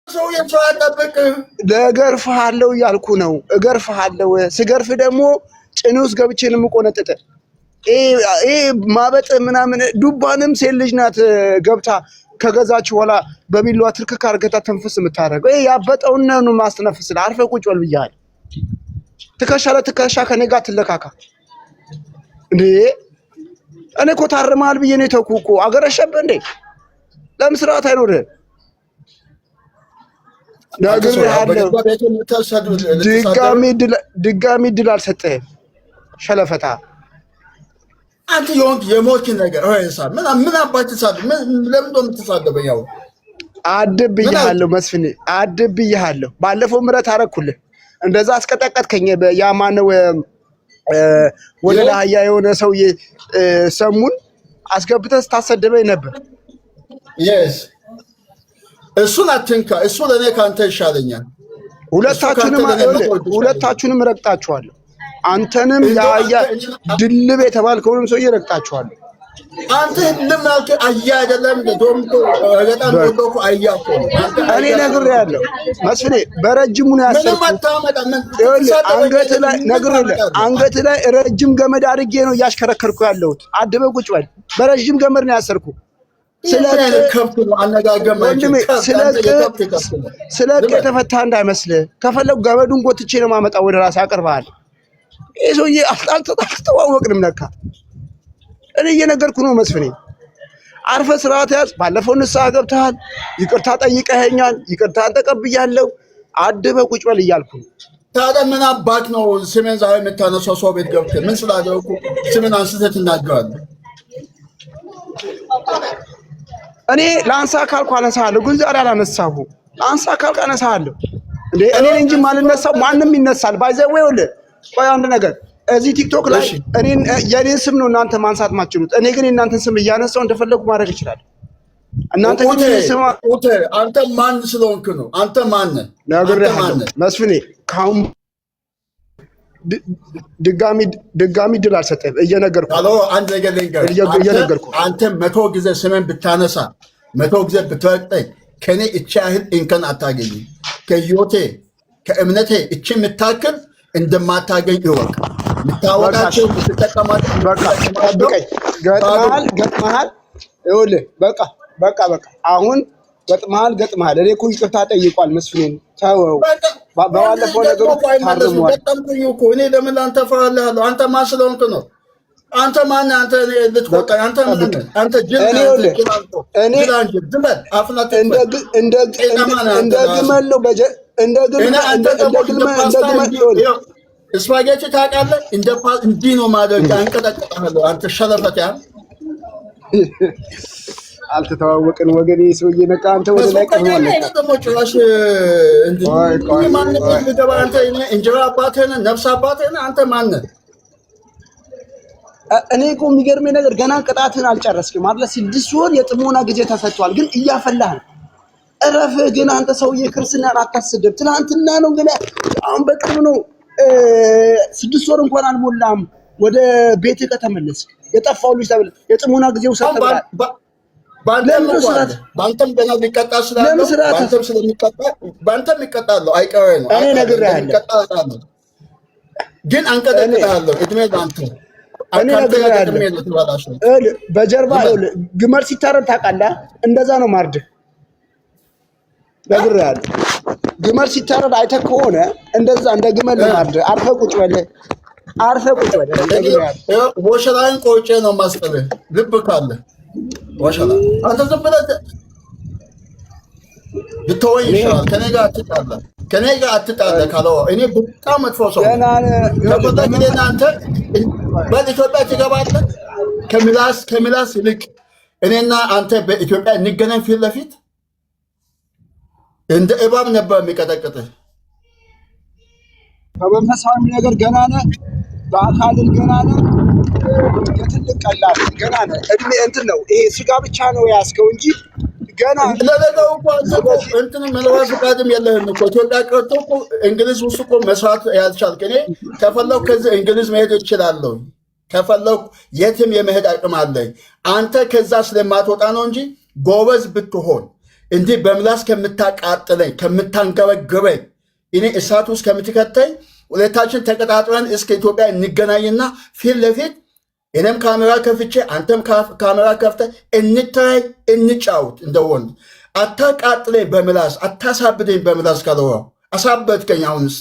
ሰው የቻለበት ለገርፍሃለው ያልኩ ነው። እገርፍሃለው ስገርፍ ደግሞ ጭኔ ውስጥ ገብቼ ነው የምቆነጥጥ። ይሄ ማበጥ ምናምን ዱባንም ሴት ልጅ ናት ገብታ ከገዛች በኋላ በቢሏ ትርክክ አርገታ ተንፍስ የምታደርገው። ይሄ ያበጠውን ነው ማስተነፍስ። አርፈህ ቁጭ በል ብያለሁ። ትከሻ ለትከሻ ከኔ ጋር ትለካካ እንዴ? እኔ እኮ ታርመሃል ብዬ ነው የተውኩህ እኮ። አገረሸብህ እንዴ? ለምን ስርዓት አይኖርህም? ድጋሚ ድል አልሰጠህም። ሸለፈታ አንተ የሞት ነገር ምን አባት ተሳደብ? ለምን እንደምትሳደበው ያው አድብዬሃለሁ መስፍኔ፣ አድብዬሃለሁ። ባለፈው ምረት አረኩልህ። እንደዛ አስቀጠቀጥከኝ። ያማነው ወደ ላህያ የሆነ ሰውዬ ሰሙን አስገብተህ ስታሰደበኝ ነበር። እሱን አትንካ። እሱ ለእኔ ከአንተ ይሻለኛል። ሁለታችሁንም ረግጣችኋለሁ። አንተንም የአህያ ድልብ የተባልከውንም ሰውዬ ረግጣችኋለሁ። አንተ እንደማልከ አህያ አይደለም ዶምቶ በጣም ዶምቶ አህያ እኮ እኔ ነግሬሃለሁ መስፍኔ። በረጅሙ ነው ያሰርኩት። አንገት ላይ ረጅም ገመድ አድርጌ ነው እያሽከረከርኩ ያለሁት። አድበህ ቁጭ በል። በረጅም ገመድ ነው ያሰርኩ። ስለቅ የተፈታ እንዳይመስልህ። ከፈለጉ ገመዱን ጎትቼ ነው የማመጣው ወደ ራስህ አቀርብሃለሁ። ይሄ ሰውዬ አልተዋወቅንም ለካ። እኔ እየነገርኩህ ነው መስፍኔ። አርፈህ ስርዓት ያዝ። ባለፈው ንስሐ ገብተሃል፣ ይቅርታ ጠይቀኸኛል፣ ይቅርታን ተቀብያለሁ። አድበህ ቁጭ በል እያልኩ ነው። ታዲያ ምን አባክ ነው ስሜን ዛሬ የምታነሳው? ሰው ቤት ገብተህ ምን ስላደረኩ ስሜን አንስተህ ትናገራለህ? እኔ ለአንሳ ካልኩ አነሳለሁ፣ ግን ዛሬ አላነሳሁም። ለአንሳ ካልኩ አነሳለሁ እንዴ? እኔ እንጂ ማልነሳው ማንም ይነሳል። ባይዘው ይኸውልህ፣ ቆይ አንድ ነገር እዚህ ቲክቶክ ላይ የኔን ስም ነው እናንተ ማንሳት ማችሉት። እኔ ግን የእናንተን ስም እያነሳው እንደፈለጉ ማድረግ ይችላል። እናንተ ግን ስም አንተ ማን ስለሆንክ ነው? አንተ ማን ነህ? መስፍኔ ካሁን ድጋሚ ድል አልሰጠህም። አንድ ነገር ልንገርህ። አንተ 100 ጊዜ ስሜን ብታነሳ 100 ጊዜ ብትረግጠኝ ከኔ እቺ ያህል እንከን አታገኝም። ከህይወቴ ከእምነቴ እቺ የምታክል እንደማታገኝ እወቅ። የምታወጣቸው የምትጠቀማቸው ገጥመሃል። ይኸውልህ በቃ አሁን ገጥመሃል። እኔ እኮ ይቅርታ ጠይቋል መስፍኔን። ተወው። በባለፈው ነገሩ ታርሟል። እኔ ለምን አንተ ፈራለሁ? አንተ ማን ስለሆንክ ነው? አንተ ማን? አንተ ልትቆጣኝ? አንተ ማን? አንተ ጅል ስፓጌቲ ታውቃለህ? እንዲህ ነው ማድረግ። አንቀጠቅጥሃለሁ። አንተ ሸለፈት ያ አልተተዋወቅን ወገኔ። ሰውዬ ነቃ። አንተ ወደ ላይ ቀርማለህ። እንጀራ አባትህ ነህ፣ ነፍስ አባትህ ነህ። አንተ ማን ነህ? እኔ እኮ የሚገርመኝ ነገር ገና ቅጣትን አልጨረስክም አይደል? 6 ወር የጥሞና ጊዜ ተሰጥቷል፣ ግን እያፈላህ ነው። እረፍ ግን አንተ ሰውዬ፣ ክርስትናን አታስደብ። ትናንትና ነው ግን አሁን በቅርብ ነው 6 ወር እንኳን አልሞላም ወደ ቤትህ ከተመለስክ። የጠፋው ልጅ ተብለህ የጥሞና ጊዜው ሰጥተሃል። በአንተም ገና ሊቀጣ ስላለው በአንተም ይቀጣለሁ። አይቀሬ ነው። እኔ ነግሬሃለሁ፣ ግን አንቀጠቅጥሃለሁ። እድሜ ለአንተ። በጀርባ ግመል ሲታረድ ታውቃለህ? እንደዛ ነው ማርድህ። ነግሬሃለሁ። ግመል ሲታረድ አይተህ ከሆነ እንደዛ እንደ ግመል ማርድህ። አርፈህ ቁጭ በል። ወሸላይን ቆርጬ ነው ማስጠብህ። ልብ ካለ ወሸላ አንተ ዝም ብለህ ብትወኝ ይሻላል። ከኔ ጋር አትጣላ ካለው እኔ በጣም መጥፎ ሰው አንተ በኢትዮጵያ ትገባለህ። ከምላስ ይልቅ እኔና አንተ በኢትዮጵያ እንገናኝ ፊት ለፊት እንደ እባብ ነበር የሚቀጠቅጥህ። በመንፈሳዊ ነገር ገና ነህ፣ በአካልም ገና ነህ። የትልቅ ቀላል ገና ነህ። እድሜ እንትን ነው ይሄ ስጋ ብቻ ነው ያስከው እንጂ ገና ለለለው እንትን መለዋወጥ ፈቃድም የለህም እኮ። ኢትዮጵያ ቀርቶ እኮ እንግሊዝ ውስጥ እኮ መስራት ያልቻልክ። እኔ ከፈለኩ ከዚህ እንግሊዝ መሄድ እችላለሁ። ከፈለኩ የትም የመሄድ አቅም አለኝ። አንተ ከዛ ስለማትወጣ ነው እንጂ ጎበዝ ብትሆን እንዲህ በምላስ ከምታቃጥለኝ ከምታንገበግበኝ እኔ እሳት ውስጥ ከምትከተኝ ሁለታችን ተቀጣጥረን እስከ ኢትዮጵያ እንገናኝና ፊት ለፊት እኔም ካሜራ ከፍቼ አንተም ካሜራ ከፍተ እንተያይ፣ እንጫወት እንደ ወንድ። አታቃጥለኝ በምላስ አታሳብደኝ በምላስ ካለዋው አሳበድከኝ። አሁንስ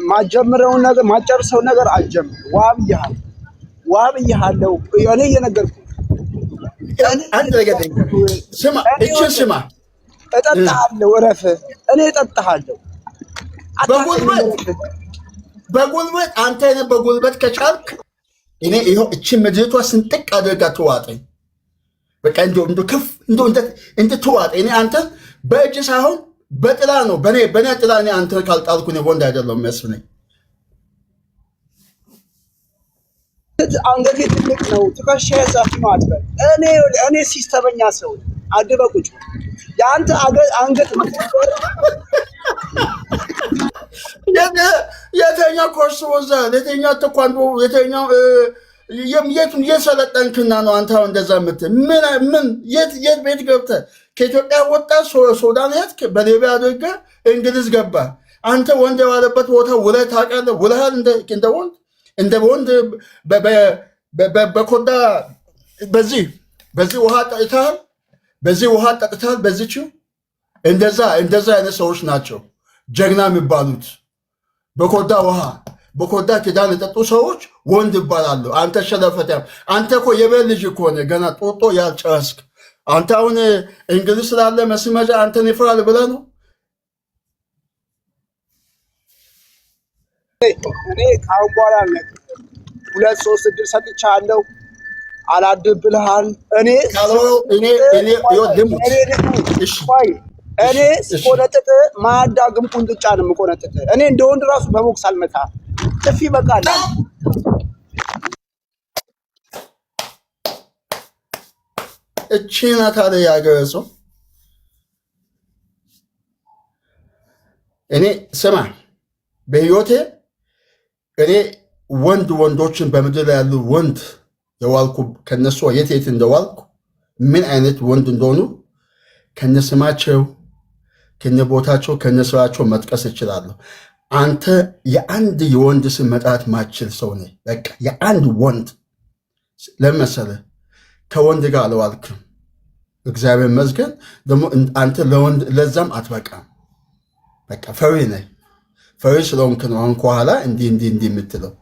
ማጀምረውን ነገር ማጨርሰው ነገር አልጀምር። ዋብያለሁ እኔ እየነገርኩህ አንድ ነገር ስማ፣ እቺን ስማ። እጠጣለሁ፣ እረፍ። እኔ እጠጣለሁ በጉልበት አንተ በጉልበት ከቻልክ እኔ ይኸው እቺ ምድሪቷ ስንጥቅ አድርጋ ትዋጠኝ። በቃ እንደ ክፍ እንደ ትዋጠኝ። እኔ አንተ በእጅ ሳይሆን በጥላ ነው፣ በኔ ጥላ እኔ አንተ ካልጣልኩ እኔ ወንድ አይደለም የሚያስብለኝ። አንገቴ ትልቅ ነው፣ ትከሻዬ ሰፊ ነው አትበል። እኔ ሲስተመኛ ሰው አድበህ ቁጭ። የአንተ አንገት የተኛ ኮርስ ወዛል፣ የተኛ ተኳንዶ፣ የተኛው የቱን የሰለጠንክና ነው አንተ አሁን እንደዛ የምትል? ምን የት ቤት ገብተህ ከኢትዮጵያ ወጣ ሱዳን ሄድክ፣ በሊቢያ አድርገህ እንግሊዝ ገባ። አንተ ወንድ የዋለበት ቦታ ውለህ ታውቃለህ? ውለሃል እንደ ወንድ በኮዳ በዚህ ውሃ ጠጥተሃል፣ በዚችው እንደዛ አይነት ሰዎች ናቸው ጀግና የሚባሉት። በኮዳ ኪዳን የጠጡ ሰዎች ወንድ ይባላሉ። አንተ ሸለፈት፣ አንተ እኮ የቤት ልጅ እኮ ነህ፣ ገና ጦጦ ያልጨረስክ። አንተ አሁን እንግሊዝ ስላለ መስመጃ አንተን ይፈራል ብለህ ነው? እኔ ከአሁን በኋላ 2-3 እድል ሰጥቻለሁ። አላድብልሃል። እኔ ስቆነጥጥ ማያዳግም ቁንጥጫ ነው የምቆነጥጥ። እኔ እንደ ወንድ ራሱ በቦክስ አልመታ። ጥፊ በቃል እቺ ናት አለ ያገረ ሰው። እኔ ስማ፣ በህይወቴ እኔ ወንዶችን በምድር ላይ ያሉ ወንድ የዋልኩ ከነሱ የት እንደዋልኩ ምን አይነት ወንድ እንደሆኑ ከነስማቸው ከነቦታቸው ከነስራቸው መጥቀስ እችላለሁ። አንተ የአንድ የወንድ ስም መጥራት ማችል ሰው ነህ። በቃ የአንድ ወንድ ለምን መሰለህ? ከወንድ ጋር አልዋልክም። እግዚአብሔር ይመስገን። ደግሞ አንተ ለወንድ ለዛም አትበቃም። በቃ ፈሪ ነህ። ፈሪ ስለሆንክ ነው አሁን ከኋላ እንዲህ የምትለው።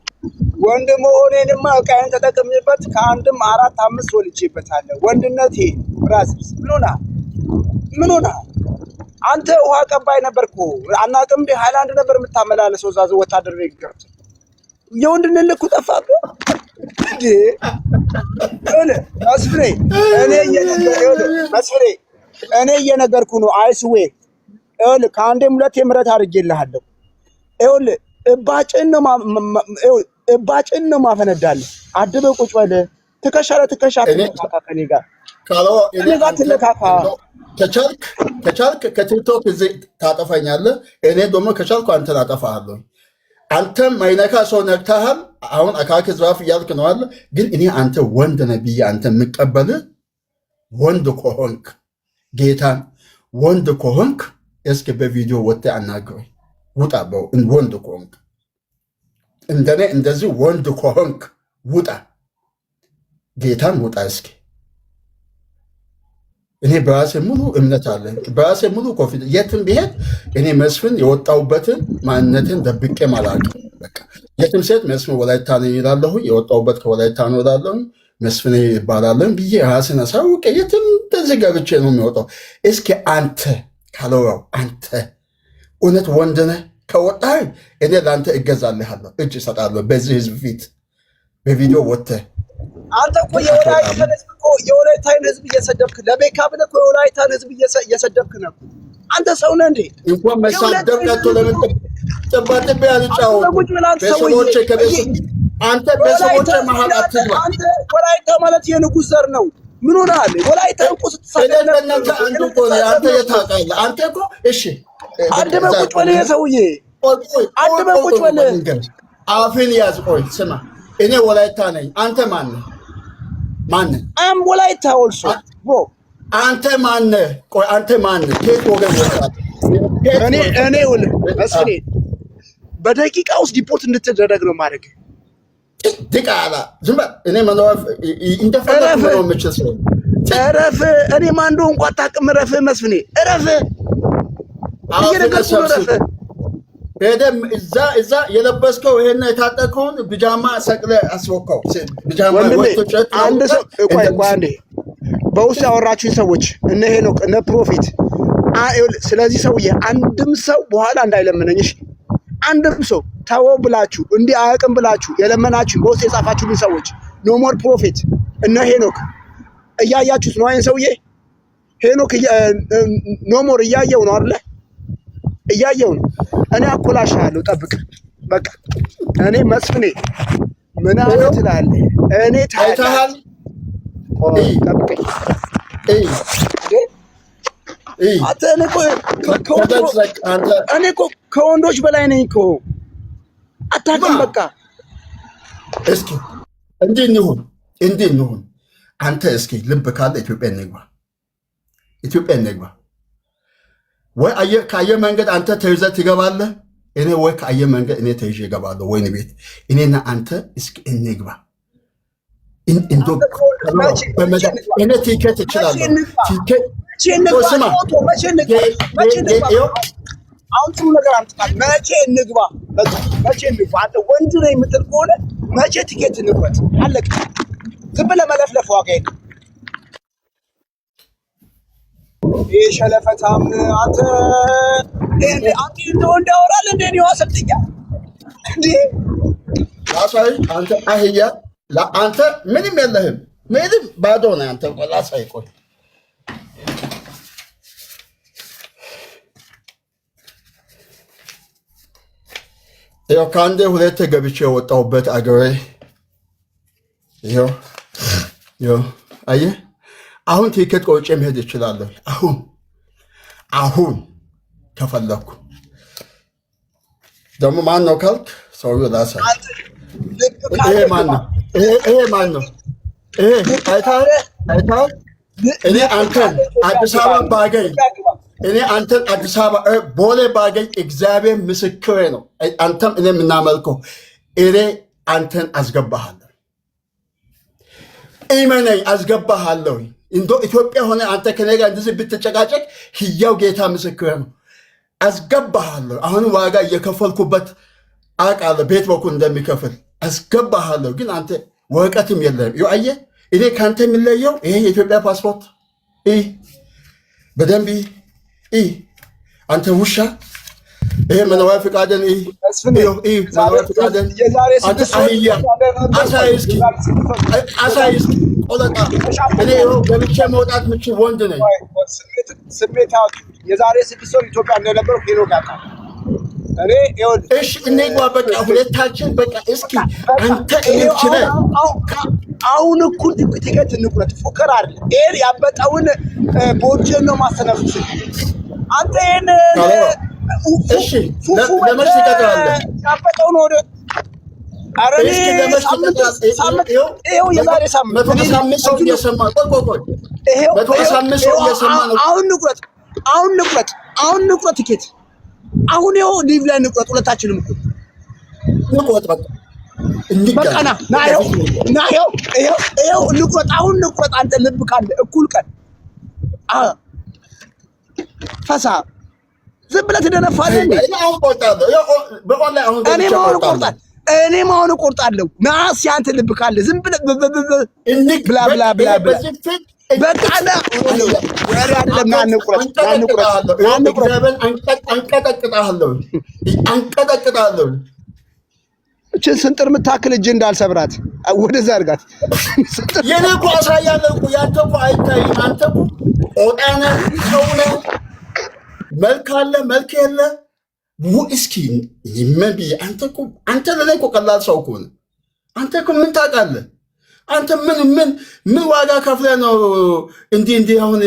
ወንድ መሆኔንማ ዕቃዬን ተጠቅሜበት ከአንድም 4-5 ወልጄበታለሁ። ወንድነቴ ብራዘርስ ምን ሆና አንተ ውሃ ቀባይ ነበርኩ። አናውቅም እንደ ሃይላንድ ነበር የምታመላለሰው እዛ ወታደር ቤት ገብተህ። የወንድነት ልኩ ጠፋብህ እንዴ? እኔ እየነገርኩ ነው። አይስዌ ከአንዴም 2 ምሕረት አድርጌልሃለሁ። እባጭን ነው ማፈነዳለህ። አድበህ ቁጭ በል። ትከሻ ለትከሻ ከኔ ጋር ትነካካ። ከቻልክ ከቲክቶክ እዚህ ታጠፋኛለህ። እኔ ደግሞ ከቻልኩ አንተን አጠፋሃለሁ። አንተም ማይነካ ሰው ነክተሃል። አሁን አካክ ዝራፍ እያልክ ነው አለ። ግን እኔ አንተ ወንድ ነህ ብዬ አንተ የምቀበልህ ወንድ ከሆንክ ጌታን ወንድ ከሆንክ እስኪ በቪዲዮ ወጥተህ አናግረኝ። ውጣ። ወንድ ከሆንክ እንደኔ እንደዚህ ወንድ ከሆንክ ውጣ። ጌታን ውጣ እስኪ። እኔ በራሴ ሙሉ እምነት አለ፣ በራሴ ሙሉ ኮንፊደንስ። የትም ብሄድ እኔ መስፍን የወጣሁበትን ማንነትን ደብቄ አላውቅም። በቃ የትም ሴት መስፍን ወላይታ ነው ይላለሁ፣ የወጣሁበት ከወላይታ ነው እላለሁ፣ መስፍን ይባላለሁ ብዬ ራስን አሳውቄ የትም እንደዚህ ገብቼ ነው የሚወጣው። እስኪ አንተ ካለዋው አንተ እውነት ወንድ ነህ ከወጣህ እኔ ለአንተ እገዛልሃለሁ፣ እጅ እሰጣለሁ በዚህ ህዝብ ፊት በቪዲዮ ወጥተህ። አንተ እኮ የወላይታን ህዝብ እየሰደብክ ለቤካ ብለህ እኮ የወላይታን ህዝብ እየሰደብክ ነው። አንተ ሰው ነህ እንዴ? እንኳን መሳደብ ቀጥቶ ለምን ጥባጥቤ ያልጫወቱ ቤተሰቦቼ አንተ ቤተሰቦቼ መሀል አትግባ። አንተ ወላይታ ማለት የንጉሥ ዘር ነው። ምን ሆነሃል? ወላይታ እኮ ስትሳደብ አንዱ እኮ አንተ የታውቃለህ። አንተ እኮ እሺ አድበህ ቁጭ በል። ሰውዬ አድበህ ቁጭ በል። አፍን ያዝ። ቆይ ስማ፣ እኔ ወላይታ ነኝ። አንተ ማነህ? አም ወላይታ ኦልሶ ቦ አንተ ማነህ? ቆይ አንተ ማነህ? ከየት ወገን ወጣት? እኔ ወል መስፍኔ በደቂቃ ውስጥ ዲፖርት እንድትደረግ ነው ማድረግ። ድቃላ ዝም በል። እኔ መኖር እንደፈለኩ ነው የምችለው። እረፍ። እኔ ማን እንደሆንኩ አታውቅም። እረፍ መስፍኔ እረፍ። ሄደም እዛ የለበስከው ይሄን የታጠቀውን ቢጃማ ሰቅለህ አስወቀው። ቢጃማ ወጥቶ አንድ ሰው ቆይ አንዴ በውስጥ ያወራችሁኝ ሰዎች እነ ሄኖክ እነ ፕሮፊት ስለዚህ ሰውዬ አንድም ሰው በኋላ እንዳይለምነኝ እሺ። አንድም ሰው ተወው ብላችሁ እንዲህ አያውቅም ብላችሁ የለመናችሁ በውስጥ የጻፋችሁልኝ ሰዎች ኖ ሞር ፕሮፊት እነ ሄኖክ እያያችሁት ነው። አይን ሰውዬ ሄኖክ ኖ ሞር እያየው ነው አይደለ? እያየው ነው። እኔ አኮላሻለሁ፣ ጠብቅ። በቃ እኔ መስፍኔ ምን አለ ትላለህ? እኔ ታይታል። ጠብቀኝ። እኔ እኮ ከወንዶች በላይ ነኝ እኮ አታውቅም። በቃ እስኪ እንዲህ እንሁን። አንተ እስኪ ልብ ካለ ኢትዮጵያ እንግባ። ወይ ከአየር መንገድ አንተ ተይዘህ ትገባለህ፣ እኔ ወይ ከአየር መንገድ እኔ ተይዤ እገባለሁ ወይን ቤት። እኔና አንተ እስኪ እንግባ። እኔ ቲኬት እችላለሁ። አሁን ጥሩ ነገር አምጥታል። መቼ እንግባ? አንተ ወንድ ነህ የምትል ከሆነ መቼ ቲኬት እንቁረጥ? አለቀ። ዝም ብለህ መለፍለፍ ዋጋ የለም። ይህ ሸለፈታም አንተ ወንድ ያወራል እንደ እኔ ዋሰብትኛ እንዴ? አንተ አህያ፣ አንተ ምንም የለህም፣ ምንም ባዶ ነህ አንተ። ላሳይ ቆይ ይኸው ከአንዴ ሁለቴ ገብቼ የወጣሁበት አገሬ ይኸው አየህ። አሁን ቲኬት ቆርጬ መሄድ እችላለሁ። አሁን ከፈለኩ ደግሞ ማን ነው ካልክ ሰውዬው ላሳይ። ይሄ ማን ነው? ይሄ አይተሃል? እኔ አንተን አዲስ አበባ ቦሌ ባገኝ እግዚአብሔር ምስክሬ ነው። አንተም እኔ የምናመልከው እኔ አንተን አስገባሃለሁ። ኢመነኝ፣ አስገባሃለሁ። እንዶ ኢትዮጵያ ሆነ አንተ ከኔ ጋር እንደዚህ ብትጨቃጨቅ ህያው ጌታ ምስክሬ ነው፣ አስገባሃለሁ። አሁን ዋጋ እየከፈልኩበት አውቃለሁ፣ ቤት በኩል እንደሚከፍል አስገባሃለሁ። ግን አንተ ወረቀትም የለም። አየህ፣ እኔ ከአንተ የሚለየው ይሄ የኢትዮጵያ ፓስፖርት በደንብ አንተ ውሻ፣ ይሄ መኖሪያ ፈቃድን መኖሪያ ፈቃድን አንተ አህያ፣ አሳይ እስኪ ቆለጣ። እኔ ገብቼ መውጣት የምችል ወንድ ነኝ። ስሜት የዛሬ 6 ወር ኢትዮጵያ እንደነበረው ሄኖክ ያውቃል። እሺ እንግባ፣ በቃ ሁለታችን በቃ እስኪ አንተ እንችላለን። አሁን እኩል ቲኬት እንቁረጥ። ፉከራ አይደል? ይሄን ያበጠውን ቦርጅን ነው ማስተነፍስ። አንተ ይሄን እሺ ለመርስ ትቀጥላለህ። ያበጠውን ወደ አረኔ የዛሬ ሳምንት ሰው እየሰማ ነው። አሁን ንቁረጥ ቲኬት። አሁን ይኸው ሊቭ ላይ ንቁረጥ። ሁለታችንም እኮ ንቁረጥ። በቃ ና ንቁረጥ። አሁን ንቁረጥ። አንተ ልብ ካለ እኩል ቀን ፈሳ ዝም ብለህ ትደነፋለህ እንዴ? እኔም አሁን እቆርጣለሁ። ና እስኪ አንተ ልብ ካለ ዝም ብለህ ብላ በቃ ና ወሬ አይደለም። ና ንቁረጥ። አንቀጠቅጣለሁ። እችን ስንጥር የምታክል እጅ እንዳልሰብራት ወደዛ አድርጋት። የኔ እኮ አሳያለሁ እኮ ያንተ እኮ አይታይም። አንተ እኮ ቆጣ ነህ፣ ሰው ነህ፣ መልክ አለ መልክ የለ። እስኪ አንተ ለእኔ እኮ ቀላል ሰው እኮ ነህ። አንተ እኮ ምን ታውቃለህ? አንተ ምን ዋጋ ከፍለህ ነው እንዲህ አሁን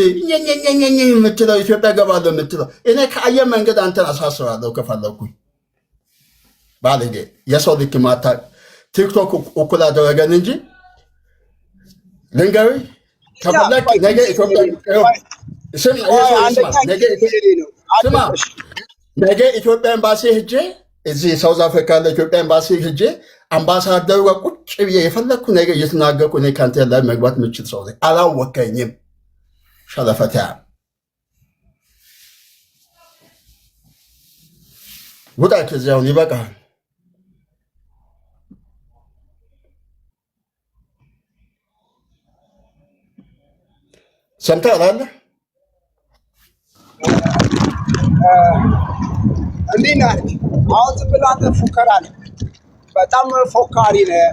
የምትለው ኢትዮጵያ ገባለሁ የምትለው? እኔ ከአየር መንገድ አንተን አሳስራለሁ ከፈለኩኝ። ባለጌ የሰው ልክ ማታ ቲክቶክ እኩል አደረገን እንጂ ልንገርህ ከፈለክ ነገ ኢትዮጵያ ነገ ኢትዮጵያ ኤምባሲ ሄጄ እዚህ ሳውዝ አፍሪካ ለኢትዮጵያ ኤምባሲ ሄጄ አምባሳደሩ ጋር ቁጭ ብዬ የፈለግኩ ነገር እየተናገርኩ እኔ ከአንተ ላይ መግባት የምችል ሰው ነኝ። አላወቀኝም። ሸለፈታ ውጣ ከዚህ አሁን ይበቃል። ሰምተሃል አለ እንዴ ናት። አሁን ዝም ብለህ አንተ ፉከራ ነህ፣ በጣም ፎካሪ ነህ።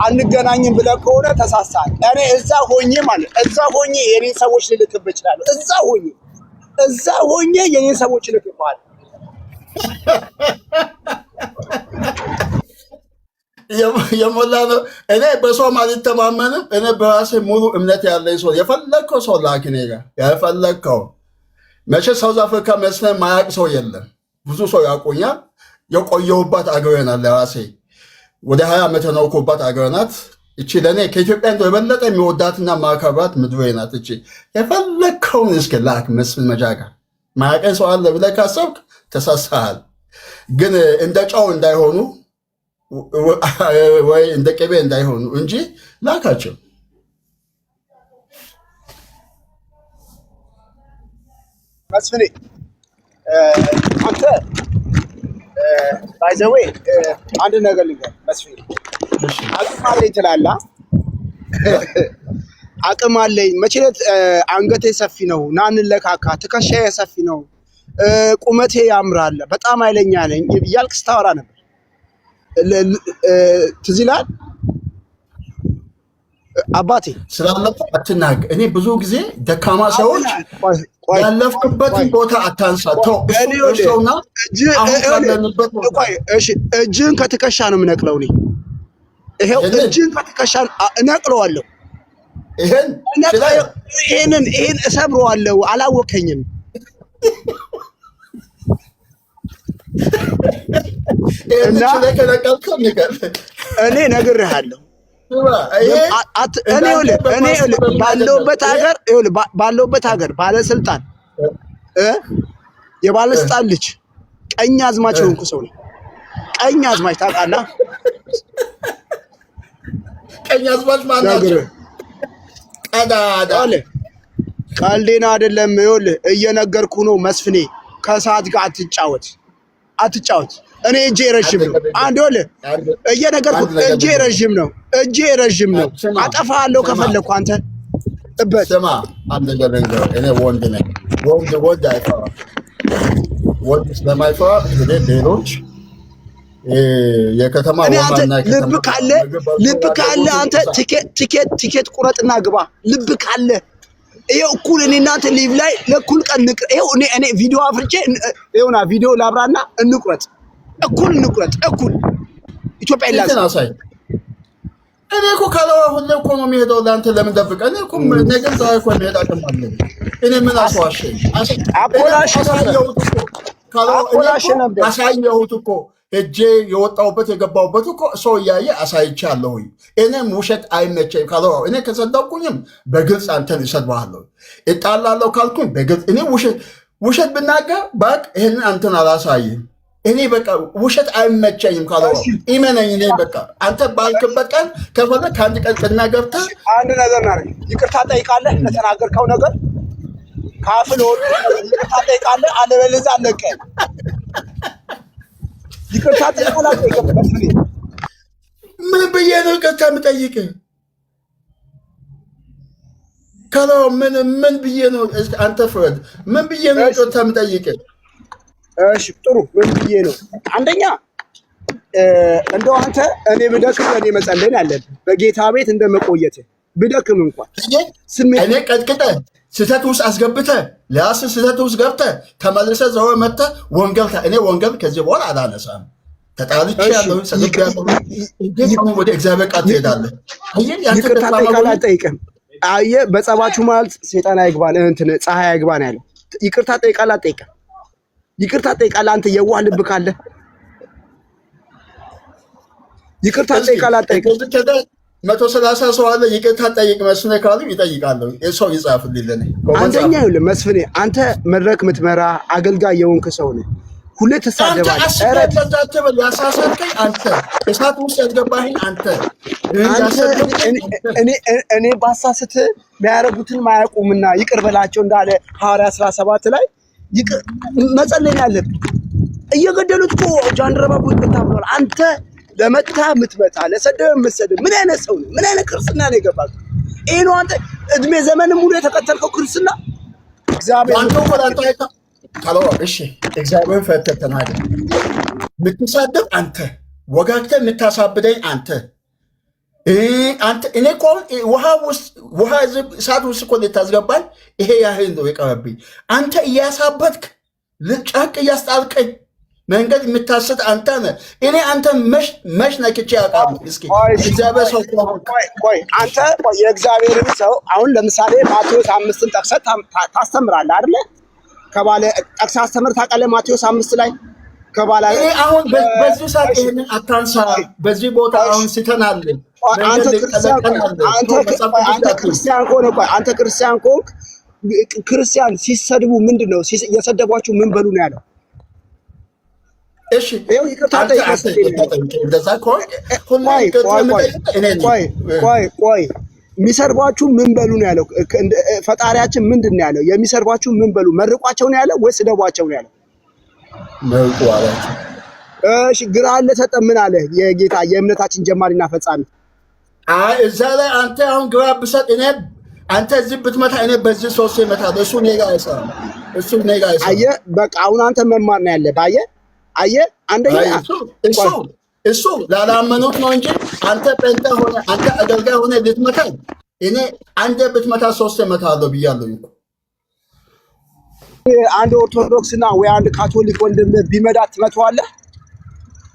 አንገናኝም ብለህ ከሆነ ተሳሳል። እኔ እዛ ሆኜ ማለት እዛ ሆኜ የኔን ሰዎች ልልክብህ እችላለሁ። እዛ ሆኜ የኔን ሰዎች ልልክብሃለሁ። የሞላ ነው። እኔ በሰው አልተማመንም። እኔ በራሴ ሙሉ እምነት ያለኝ ሰው የፈለግከው ሰው ላክ እኔ ጋር የፈለግከው። መቼ ሳውዝ አፍሪካ መስለን ማያውቅ ሰው የለም። ብዙ ሰው ያውቁኛል። የቆየሁባት አገሬ ናት። ለራሴ ወደ 20 ዓመት የኖርኩባት አገሬ ናት። እቺ ለእኔ ከኢትዮጵያ እንደው የበለጠ የሚወዳትና ማከብራት ምድሬ ናት። እቺ የፈለግከውን እስኪ ላክ። መስፍን መጃጋ ማያውቀኝ ሰው አለ ብለህ ካሰብክ ተሳሳሃል። ግን እንደ ጨው እንዳይሆኑ ወይ እንደ ቅቤ እንዳይሆኑ እንጂ ላካቸው። መስፍኔ አንተ ባይ ዘ ዌይ አንድ ነገር ልንገርህ መስፍኔ፣ አቅም አለኝ ትላለህ። አቅም አለኝ መቼ ዕለት አንገቴ ሰፊ ነው፣ ና እንለካካ፣ ትከሻዬ ሰፊ ነው፣ ቁመቴ ያምራል፣ በጣም ኃይለኛ ነኝ እያልክ ስታወራ ነበር። ትዝ ይልሃል አባቴ። ስላለፈው አትናገር። እኔ ብዙ ጊዜ ደካማ ሰዎች ያለፍክበትን ቦታ አታንሳ። ተው እሱና እጅህን ከትከሻ ነው የምነቅለው። እኔ ይሄው እጅህን ከትከሻ እነቅለዋለሁ። ይሄንን እሰብረዋለሁ። አላወከኝም። እኔ ነግሬሃለሁ። ባለውበት ሀገር ባለስልጣን የባለስልጣን ልጅ ቀኝ አዝማች የሆንኩ ሰው ነኝ። ቀኝ አዝማች ታውቃለህ? ቀኝ አዝማች ማለት ቀልዴን አይደለም። ይኸውልህ እየነገርኩ ነው መስፍኔ። ከሰዓት ጋር አትጫወት። እኔ እጄ ረዥም ነው። አንድ ወለ እየነገርኩህ እጄ ረዥም ነው። አጠፋለሁ ከፈለኩ አንተ እበት ስማ። አንድ ነገር ልንገርህ፣ እኔ ወንድ ነኝ። ወንድ አይፈራም። ወንድ ስለማይፈራ እንግዲህ ሌሎች የከተማ ልብ ካለ አንተ ቲኬት ቁረጥና ግባ። ልብ ካለ ይሄው እኩል እኔ እናንተ ሊቭ ላይ ለኩል ቀን ይሄው እኔ ቪዲዮ አፍርጬ ይሄውና ቪዲዮ ላብራና እንቁረጥ። እኩል ኢትዮጵያ ይላል። እኔ እኮ ካለው ሁሌ እኮ ነው የሚሄደው። ለአንተ ለምን ደብቀህ? እኔ እኮ ነገም ዛሬ እኮ የሚሄድ አቅም አለኝ። እኔ ምን አስዋሸኝ? አሳየሁት እኮ ሄጄ የወጣሁበት የገባሁበት እኮ ሰው እያየ አሳይቻለሁኝ። እኔም ውሸት አይመቸኝም ካለው እኔ ከሰደብኩኝም በግልጽ አንተን እሰድብሃለሁ። እጣላለሁ ካልኩኝ በግልጽ እኔ ውሸት ብናገር በቃ ይሄንን አንተን አላሳይም። እኔ በቃ ውሸት አይመቸኝም ካለው ኢመነኝ። እኔ በቃ አንተ ባልክበት ቀን ከፈለክ ከአንድ ቀን ቅድሚያ ገብተህ አንድ ነገር ናርግ ይቅርታ ጠይቃለህ። ለተናገርከው ነገር ካፍል ሆኖ ይቅርታ ጠይቃለህ። አለበለዚያ አለቀህ። ይቅርታ ጠይቃለህ። ምን ብዬ ነው ይቅርታ የምጠይቅህ? ካለው ምን ብዬ ነው? አንተ ፍረድ። ምን ብዬ ነው ይቅርታ የምጠይቅህ? እሺ ጥሩ። ምን ብዬ ነው? አንደኛ እንደው አንተ እኔ ብደክም ለእኔ መጸለይ አለብህ። በጌታ ቤት እንደመቆየት ብደክም እንኳን እኔ ቀጥቅጠህ ስህተት ውስጥ አስገብተህ ለራስህ ስህተት ውስጥ ገብተህ ተመልሰህ ዘወር መጥተህ እኔ ወንጌል ከዚህ በኋላ አላነሳም። ተጣልቼ ያለሁኝ ሰልፍ ያለሁኝ ወደ እግዚአብሔር ቃል ትሄዳለህ። ይቅርታ ጠይቃለህ አትጠይቅም? አየህ በጸባችሁ ማለት ሴጣን አይግባን እንትን ፀሐይ አይግባን ያለው። ይቅርታ ጠይቃለህ አትጠይቅም? ይቅርታ ጠይቃለህ አንተ የዋህ ልብ ካለ ይቅርታ ጠይቃለህ አትጠይቅም? 130 ሰው አለ ይቅርታ ጠይቅ መስፍኔ ካሉ ይጠይቃሉ። ሰው ይጻፍልኝ ለኔ። አንደኛ ይኸውልህ መስፍኔ አንተ መድረክ የምትመራ አገልጋይ የሆንክ ሰው ነህ። ሁሌ ተሳደባለህ። ያሳሰብከኝ አንተ፣ እሳት ውስጥ ያስገባኸኝ አንተ። እኔ ባሳስት የሚያደርጉትን ማያውቁምና ይቅር በላቸው እንዳለ ሐዋርያ 17 ላይ መጸለይ ያለብህ። እየገደሉት እኮ ጃንደረባ ይቅርታ ብሏል። አንተ ለመታ የምትመታ ለሰደበ የምትሰድብ ምን አይነት ሰው ነው? ምን አይነት ክርስትና ነው የገባህ? ይሄ ነው አንተ እድሜ ዘመን ሙሉ የተከተልከው ክርስትና። እግዚአብሔር አንተ ወላንተ ካለው እሺ፣ እግዚአብሔር ፈተተናል። የምትሳደብ አንተ፣ ወጋግተህ የምታሳብደኝ አንተ። እኔ እኮ ውሃ እሳት ውስጥ እኮ ልታስገባኝ ይሄ ያህል ነው የቀረብኝ። አንተ እያሳበድክ ጫቅ እያስጣልቀኝ መንገድ የምታስት አንተ ነህ። እኔ አንተ መች ነክቼ አውቃለሁ? እስኪ እግዚአብሔር ሰው ቆይ አንተ የእግዚአብሔርን ሰው አሁን ለምሳሌ ማቴዎስ 5ን ጠቅሰህ ታስተምራለህ አይደለ? ከባለ ጠቅሰህ አስተምር ታውቃለህ? ማቴዎስ 5 ላይ ከባለ አሁን በዚህ ሰዓት ይሄንን አታንሳ። በዚህ ቦታ አሁን ሲተናል አንተ ክርስቲያን ከሆነ ቆይ አንተ ክርስቲያን ከሆንክ ክርስቲያን ሲሰድቡ ምንድን ነው የሰደቧችሁ? ምን በሉ ነው ያለው? እሺ ይኸው ይቅርታ እንደዛ ቆይ የሚሰርቧችሁ ምን በሉ ነው ያለው? ፈጣሪያችን ምንድን ነው ያለው? የሚሰርቧችሁ ምን በሉ መርቋቸው ነው ያለው ወይስ ስደቧቸው ነው ያለው? መርቁ አላቸው። እሺ ግራ አለ ሰጠ ምን አለ? የጌታ የእምነታችን ጀማሪና ፈጻሚ እዛ ላይ አንተ አሁን ግራ ብሰጥ እኔ አንተ እዚህ ብትመታ እኔ በዚህ 3 እመታለሁ። እሱ እኔ ጋር አይሰራም። አየህ በቃ አሁን አንተ መማር ነው ያለብህ። አየህ አንደኛ እሱ ላላመኑት ነው እንጂ አንተ ጴንጤ ሆነ አንተ አገልጋይ ሆነ ልትመታኝ እኔ አንተ ብትመታ 3 እመታለሁ ብያለሁ እኮ። አንድ ኦርቶዶክስና ወይ አንድ ካቶሊክ ወንድም ቢመዳ ትመታዋለህ?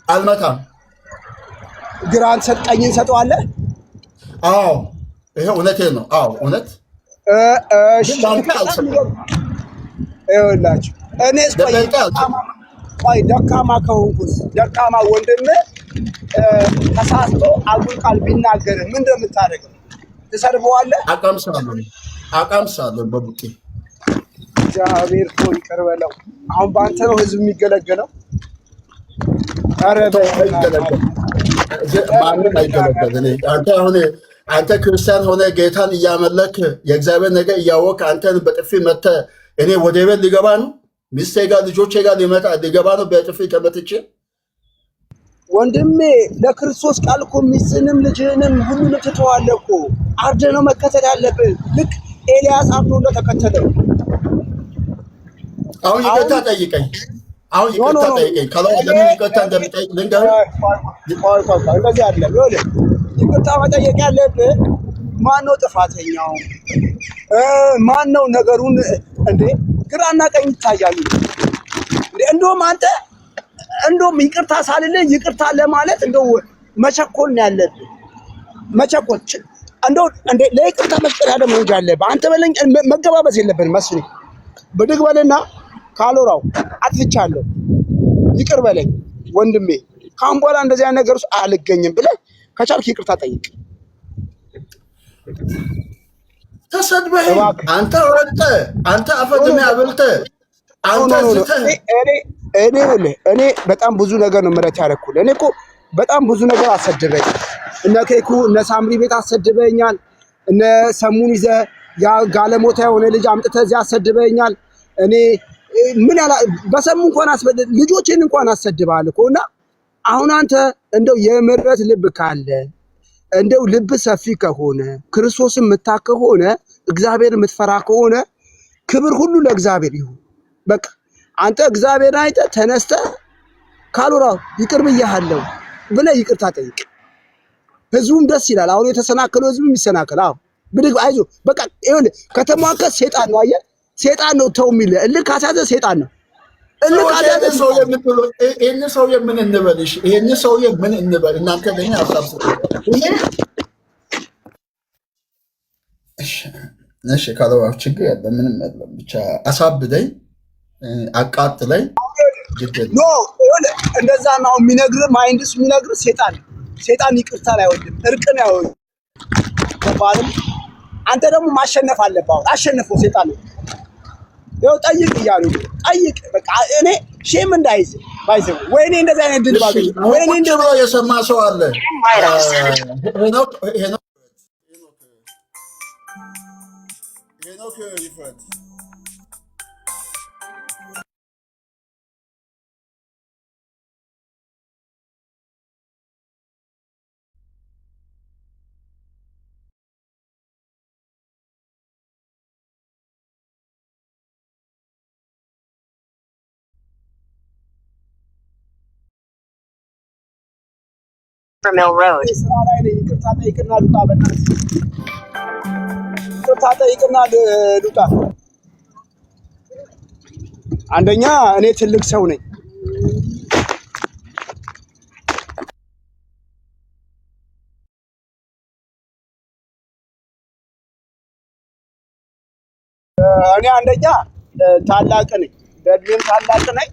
አልመታም። ግራን ሰጠኝን ሰጠዋለህ? አዎ ይሄ እውነቴን ነው። አዎ እውነት ይኸውላችሁ እኔስ ቆይ ደካማ ከሆንኩስ ደካማ ወንድም ተሳስቶ አጉል ቃል ቢናገርህ ምን እንደምታደርገው ትሰድበዋለህ? አቃምሳለሁ በቡጤ። እግዚአብሔር እኮ ይቅር በለው። አሁን በአንተ ነው ህዝብ የሚገለገለው። ኧረ ማንም አይገለገል። አንተ ክርስቲያን ሆነ ጌታን እያመለክ የእግዚአብሔር ነገር እያወቅ አንተን በጥፊ መተህ እኔ ወደ ቤት ሊገባ ነው ሚስቴ ጋር ልጆቼ ጋር ሊገባ ነው በጥፊ ተመትቼ። ወንድሜ ለክርስቶስ ቃል እኮ ሚስትንም ልጅህንም ሁሉንም ትተዋለህ እኮ። አርደህ ነው መከተል ያለብህ። ልክ ኤልያስ አብሮ እንደተከተለው። አሁን ይቅርታ ጠይቀኝ። ካለው ለምን ይቅርታ እንደምጠይቅ ልንገርህ። እንደዚህ አይደለም። ይኸውልህ ይቅርታ መጠየቅ ያለብህ ማነው ጥፋተኛው? ማነው ነገሩን እንዴ ግራና ቀኝ ይታያሉ። እንደውም አንተ ይቅርታ ሳልልህ ይቅርታ ለማለት እንደው መቸኮል ነው ያለብህ። መቸኮል እንደው እንዴ ለይቅርታ መስጠት ደግሞ እንጂ አለብህ አንተ በለኝ። መገባበዝ የለብንም መስፍኔ። ብድግ በልና ካሎራው አጥፍቻለሁ ይቅር በለኝ ወንድሜ፣ ካሁን በኋላ እንደዚህ አይነት ነገር ውስጥ አልገኝም ብለህ ከቻልክ ይቅርታ ጠይቅ። ተሰድበህ አንተ ወጥተህ አንተ አፈጥሜ አብልተህ አንተ ዝተህ እኔ በጣም ብዙ ነገር ነው ምረት ያደረኩልህ። እኔ እኮ በጣም ብዙ ነገር አሰድበኝ። እነ ኬኩ እነ ሳምሪ ቤት አሰድበኛል። እነ ሰሙን ይዘህ ያ ጋለሞታ የሆነ ልጅ አምጥተህ እዚህ አሰድበኛል። እኔ ምን በሰሙ እንኳን ልጆቼን እንኳን አሰድብሃል እኮ። እና አሁን አንተ እንደው የምሕረት ልብ ካለ እንደው ልብ ሰፊ ከሆነ ክርስቶስን የምታውቅ ከሆነ እግዚአብሔር የምትፈራ ከሆነ ክብር ሁሉ ለእግዚአብሔር ይሁን። በቃ አንተ እግዚአብሔር አይተህ ተነስተህ ካሎራው ይቅር ብያለሁ ብለህ ይቅርታ ጠይቅ። ህዝቡም ደስ ይላል። አሁን የተሰናከለው ህዝቡም ይሰናከል። አዎ ብድግ አይዞህ በቃ ይኸውልህ ከተሟከስ ሴጣን ነው። አየህ ሴጣን ነው ተው የሚል እልህ ካስያዘ ሴጣን ነው። እልህ ካስያዘ ሰው የምትሉ ይሄን ሰው ምን እንበልሽ? ይሄን ሰው ምን እንበል? እናንተ ለኛ አሳብሱ። እሺ ካሎራው ችግር የለ ምንም የለም። ብቻ አሳብደኝ አቃጥለኝ ኖ እንደዛ ነው የሚነግርህ። ማይንድስ የሚነግርህ ሴጣን ሴጣን ይቅርታን አይወድም፣ እርቅን አይወድም። ገባህ? አንተ ደግሞ ማሸነፍ አለብህ። አሁን አሸንፈው ሴጣን ይኸው ጠይቅ እያሉ ጠይቅ። በቃ እኔ ሼም እንዳይዝ ባይዘው ወይኔ እንደዚህ አይነት ድል ባገኝ ወይኔ እንደው የሰማ ሰው አለ ሄኖክ ይፈት Mill Road. አንደኛ እኔ ትልቅ ሰው ነኝ። እኔ አንደኛ ታላቅ ነኝ፣ በእድሜም ታላቅ ነኝ።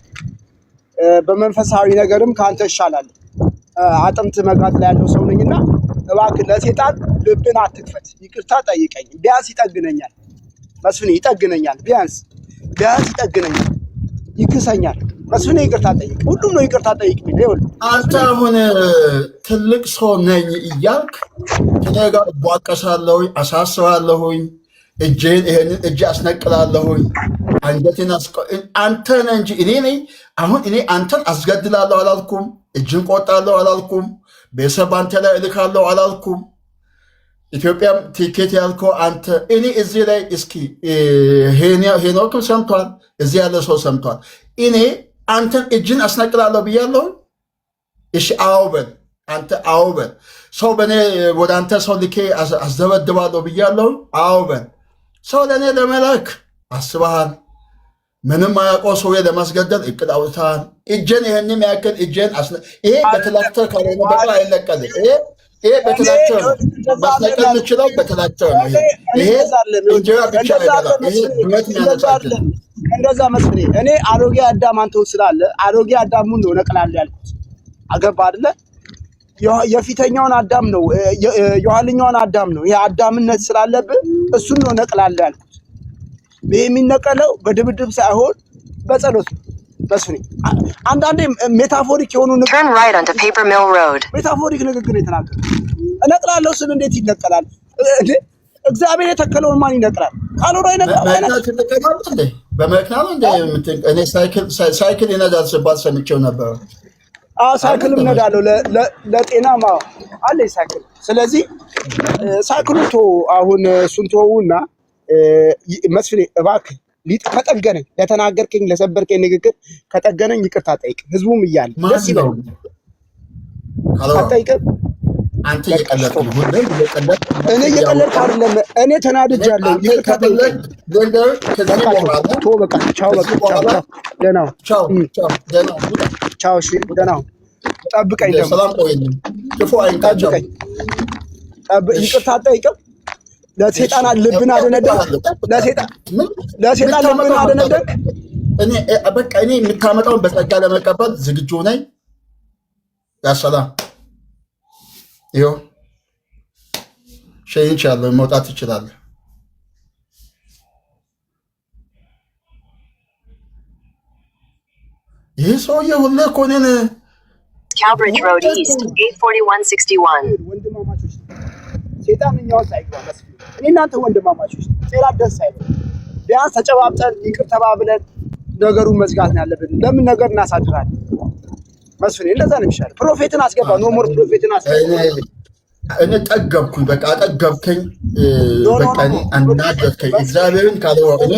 በመንፈሳዊ ነገርም ካንተ እሻላለሁ። አጥምት መጋት ላይ ያለው ሰው ነኝና እባክህ ለሴጣን ልብን አትክፈት። ይቅርታ ጠይቀኝ። ቢያንስ ይጠግነኛል። መስፍኔ ይጠግነኛል። ቢያንስ ይጠግነኛል። ይክሰኛል። መስፍኔ ይቅርታ ጠይቅ። ሁሉም ነው ይቅርታ ጠይቅ ቢል ይኸውልህ አንተ አሁን ትልቅ ሰው ነኝ እያልክ ከኔ ጋር እቧቀሳለሁ፣ አሳስባለሁኝ፣ ይሄንን እጅ አስነቅላለሁኝ፣ አንገቴን አንተ ነህ እንጂ እኔ ነኝ። አሁን እኔ አንተን አስገድላለሁ አላልኩም። እጅን ቆጣለሁ አላልኩም። ቤተሰብ አንተ ላይ እልካለሁ አላልኩም። ኢትዮጵያም ቲኬት ያልከው አንተ። እኔ እዚህ ላይ እስኪ ሄኖክም ሰምቷል፣ እዚህ ያለ ሰው ሰምቷል። እኔ አንተን እጅን አስነቅላለሁ ብያለሁ። እሺ አዎ በል አንተ፣ አዎ በል። ሰው በእኔ ወደ አንተ ሰው ልኬ አስደበድባለሁ ብያለሁ። አዎ በል። ሰው ለእኔ ለመላክ አስበሃል። ምንም አያውቀው ሰው ለማስገደል እቅድ አውጥተሃል። እጄን ይህንም ያክል እጄን ይሄ በትላክተር ካልሆነ በቃ አይለቀልም። ይሄ በትላክተር ነው ማስነቀል የምችለው፣ በትላክተር ነው። ይሄ እንጀራ ብቻ አይበላም። ይሄ ድመት የሚያነሳችል እንደዛ መስፍኔ። እኔ አሮጌ አዳም አንተ ስላለ አሮጌ አዳሙን ነው ነቅላለሁ ያልኩት። አገባ አይደለ? የፊተኛውን አዳም ነው የኋለኛውን አዳም ነው። ይሄ አዳምነት ስላለብህ እሱን ነው ነቅላለሁ ያልኩት። ይሄ የሚነቀለው በድብድብ ሳይሆን በጸሎት ነው። መስፍኔ አንዳንዴ ሜታፎሪክ የሆኑ Turn right onto Paper Mill Road. ሜታፎሪክ ንግግር የተናገረ እነቅላለሁ ስል እንዴት ይነቀላል? እግዚአብሔር የተከለውን ማን ይነቅላል? ካልሆነ አይነቅላል። በመኪና ነው እንደ እኔ ሳይክል ይነዳል ሲባል ሰምቼው ነበር። ሳይክልም እነዳለሁ ለጤናማ አለ ሳይክል። ስለዚህ ሳይክሉን ተወው፣ አሁን እሱን ተወውና መስፍኔ እባክህ ከጠገነኝ ለተናገርከኝ ለሰበርከኝ ንግግር ከጠገነኝ ይቅርታ ጠይቅ። ህዝቡም እያለ ደስ ይበል። አጠይቅም አንተ እየቀለድክ ነው። እኔ እየቀለድክ አይደለም። እኔ ተናድጃለሁ። ይቅርታ ጠይቅ። በቃ ቻው። ደህና ቻው። እሺ ደህና ጠብቀኝ። ደግሞ ሰላም ቆይልኝ። ክፉ አይንካቸው። ይቅርታ ጠይቅም። ለሴጣን ልብን አደነደንክ። ለሴጣን ልብን አደነደንክ። በቃ እኔ የምታመጣውን በጸጋ ለመቀበል ዝግጁ ነኝ። ያሰላም ይኸው ሸኝቻለሁ። መውጣት ትችላለህ። ይህ ሰውዬ ሁሌ እኮ እኔን Cowbridge Road East, 84161. ወንድማማቾች ሴጣን እኛ ውስጥ አይገባም። መስፍኔ እኔ እናንተ ወንድማማቾች ጤና ደስ አይልም። ቢያንስ ተጨባብጠን ይቅር ተባብለን ነገሩን መዝጋት ነው ያለብን። ለምን ነገር እናሳድራለን? መስፍኔ እንደዛ ነው የሚሻለው። ፕሮፌትን አስገባ። ኖ ሞር ፕሮፌትን አስገባ። እኔ ጠገብኩኝ። በቃ አጠገብከኝ። በቃ እኔ አናደድከኝ። እግዚአብሔርን ካለው እኔ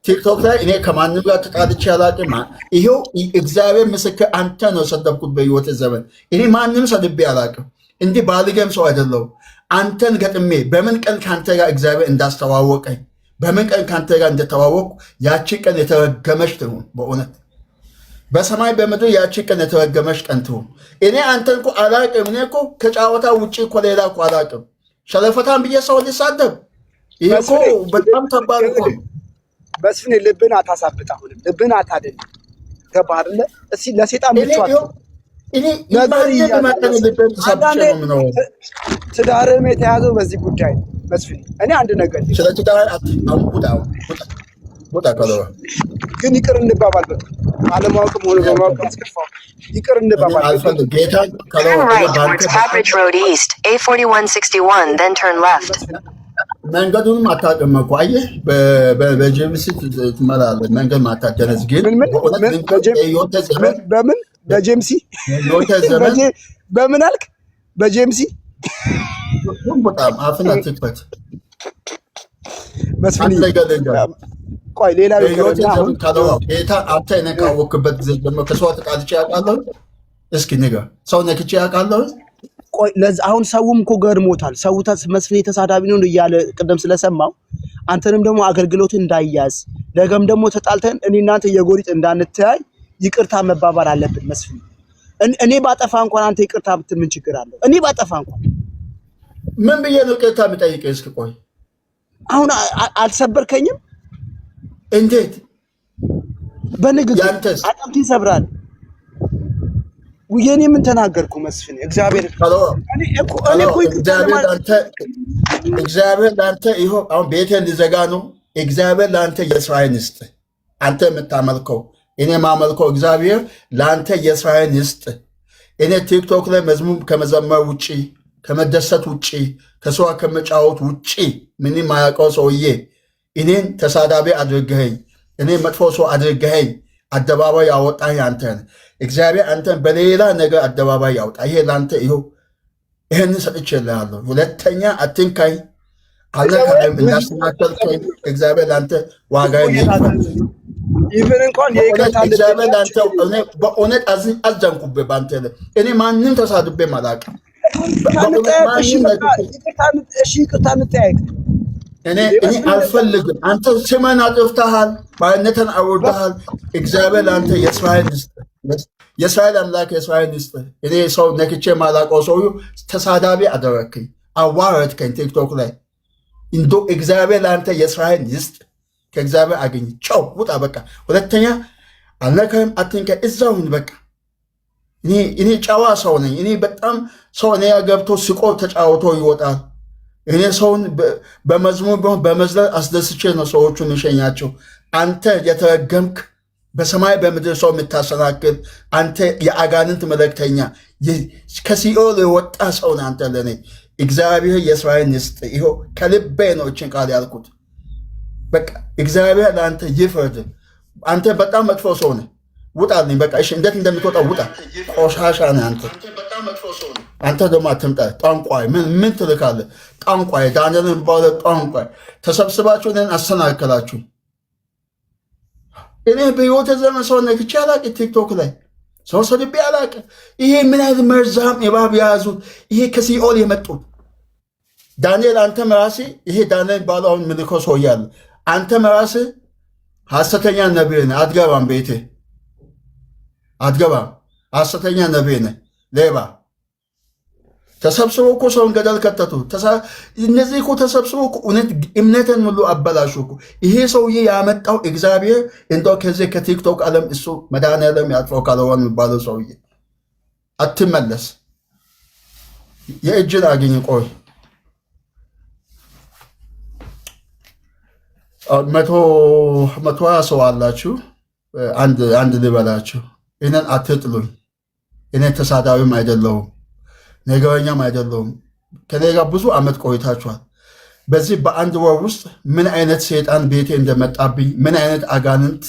ቲክቶክ ላይ እኔ ከማንም ጋር ተጣልቼ አላውቅም። ይሄው እግዚአብሔር ምስክር፣ አንተ ነው ሰደብኩት በህይወት ዘመን። እኔ ማንም ሰድቤ አላውቅም። እንዲህ ባልገም ሰው አይደለሁም። አንተን ገጥሜ በምን ቀን ከአንተ ጋር እግዚአብሔር እንዳስተዋወቀኝ፣ በምን ቀን ከአንተ ጋር እንደተዋወቅኩ ያቺ ቀን የተረገመች ትሁን። በእውነት በሰማይ በምድር ያቺ ቀን የተረገመች ቀን ትሁን። እኔ አንተን እኮ አላውቅም። እኔ እኮ ከጨዋታ ውጭ እኮ ሌላ እኮ አላውቅም። ሸለፈታን ብዬ ሰው ሊሳደብ ይሄ እኮ በጣም ከባድ እኮ ነው። መስፍኔ ልብን አታሳብጥ። አሁንም ልብን አታደል። ገባህ አይደለ? እስኪ ለሴጣን ብቻ እኔ ይማከለ ልበን ተሳብቼ ነው ትዳርም የተያዘው በዚህ ጉዳይ መስፍን እኔ አንድ ነገር ስለ ትዳር አትውጣው ቦታ ካለው ግን ይቅር እንባባል በቃ አለማወቅም ሆነ በማወቅ አስከፋው ይቅር እንባባል አልፈልግ ጌታ ካለው towards Cabbage Road East, A4161, then turn left. መንገዱንም አታውቅም እኮ አየህ በጄምስ ትመላለህ መንገድ ማታደነዝ ግን በምን በጄምሲ በምን አልክ በጄምሲ በጣም አፍና ትክፈት መስፍን ቆይ ሌላ ጌታ አንተ ነካወክበት ጊዜ ደግሞ ከሰው ተቃልቼ ያውቃለሁ እስኪ ንገር ሰው ነክቼ ያውቃለሁ ቆይ ለዛ አሁን ሰውም እኮ ገርሞታል ሰው መስፍን የተሳዳቢ ነው እያለ ቅድም ስለሰማው አንተንም ደግሞ አገልግሎት እንዳይያዝ ነገም ደግሞ ተጣልተን እኔ እናንተ የጎሪጥ እንዳንተያይ ይቅርታ መባባል አለብን መስፍን እኔ ባጠፋ እንኳን አንተ ይቅርታ ብትል ምን ችግር አለው እኔ ባጠፋ እንኳን ምን ብዬ ነው ይቅርታ የምጠይቀው እስኪ ቆይ አሁን አልሰበርከኝም እንዴት በንግግር አጣምቲ ይሰብራል ወየኔ ምን ተናገርኩ መስፍን እግዚአብሔር እግዚአብሔር ላንተ ይኸው አሁን ቤቴን ሊዘጋ ነው እግዚአብሔር ላንተ የእስራኤል ይስጥ አንተ የምታመልከው እኔ ማመልከው እግዚአብሔር ላንተ የእስራኤል ይስጥ እኔ ቲክቶክ ላይ መዝሙር ከመዘመር ውጪ ከመደሰት ውጪ ከሰው ከመጫወት ውጪ ምንም ማያውቀው ሰውዬ እኔን ተሳዳቢ አድርገኸኝ እኔ መጥፎ ሰው አድርገኸኝ አደባባይ ያወጣህ አንተ እግዚአብሔር አንተን በሌላ ነገር አደባባይ ያውጣ ይሄ ላንተ ይኸው ይሄን ሰጥቼልሃለሁ ሁለተኛ አትንካኝ አለካም እናስተካከልከኝ እግዚአብሔር ላንተ ዋጋዬን ይፈን እንኳን የይቅርታ እግዚአብሔር ላንተ በእውነት አዘንኩብህ ባንተ እኔ ማንንም ተሳድቤ አላውቅም ይቅርታ እንጠያየቅ እኔ አልፈልግም አንተ ስመን አጥፍተሃል ባይነትን አውርደሃል እግዚአብሔር ላንተ የእስራኤል የእስራኤል አምላክ የእስራኤል ይስጥ እኔ ሰው ነክቼ ማላውቀው ሰው ተሳዳቢ አደረክኝ አዋረድከኝ ቲክቶክ ላይ እንዶ እግዚአብሔር ላንተ የእስራኤል ይስጥ ከእግዚአብሔር አገኝ ቻው ውጣ በቃ ሁለተኛ አልነካም አትንከ እዛውን በቃ እኔ ጫዋ ሰው ነኝ እኔ በጣም ሰው እኔ ገብቶ ስቆ ተጫውቶ ይወጣል እኔ ሰውን በመዝሙር በመዝለል አስደስቼ ነው ሰዎቹን የሸኛቸው አንተ የተረገምክ በሰማይ በምድር ሰው የምታሰናክል አንተ የአጋንንት መልእክተኛ ከሲኦል የወጣ ሰው ነህ አንተ ለእኔ እግዚአብሔር የእስራኤል ይስጥ ይኸው ከልቤ ነው እችን ቃል ያልኩት በቃ እግዚአብሔር ለአንተ ይፍረድ አንተ በጣም መጥፎ ሰው ነህ ውጣልኝ በቃ እሺ እንዴት እንደምትወጣ ውጣ ቆሻሻ ነህ አንተ ደግሞ አትምጣ ጣንቋይ ምን ትልካለህ ጣንቋይ ዳንኤልን ባለ ጣንቋይ ተሰብስባችሁ እኔን አሰናከላችሁ እኔ በሕይወቴ ዘመን ሰው ነክቼ አላውቅም ቲክቶክ ላይ ሰው ሰድቤ አላውቅም ይሄ ምን አይነት መርዛም እባብ የያዙት ይሄ ከሲኦል የመጡት ዳንኤል አንተም ራስህ ይሄ ዳንኤል ባለ አሁን ምልኮ ሰው እያለ አንተም ራስህ ሐሰተኛ ነቢይ ነህ አትገባም ቤቴ አትገባም ሐሰተኛ ነቢይ ነህ ሌባ ተሰብስበው እኮ ሰውን ገደል ከተቱ እነዚህ እኮ ተሰብስበው እምነትን ሙሉ አበላሹ እኮ ይሄ ሰውዬ ያመጣው እግዚአብሔር እንደው ከዚህ ከቲክቶክ ዓለም እሱ መድኃኒዓለም ያጥፋው ካልሆነ የሚባለው ሰውዬ አትመለስ የእጅን አግኝ ቆይ 120 ሰው አላችሁ አንድ ልበላችሁ እኔን አትጥሉኝ እኔ ተሳዳቢም አይደለሁም ነገረኛም አይደለሁም ከኔ ጋር ብዙ ዓመት ቆይታችኋል በዚህ በአንድ ወር ውስጥ ምን አይነት ሰይጣን ቤቴ እንደመጣብኝ ምን አይነት አጋንንት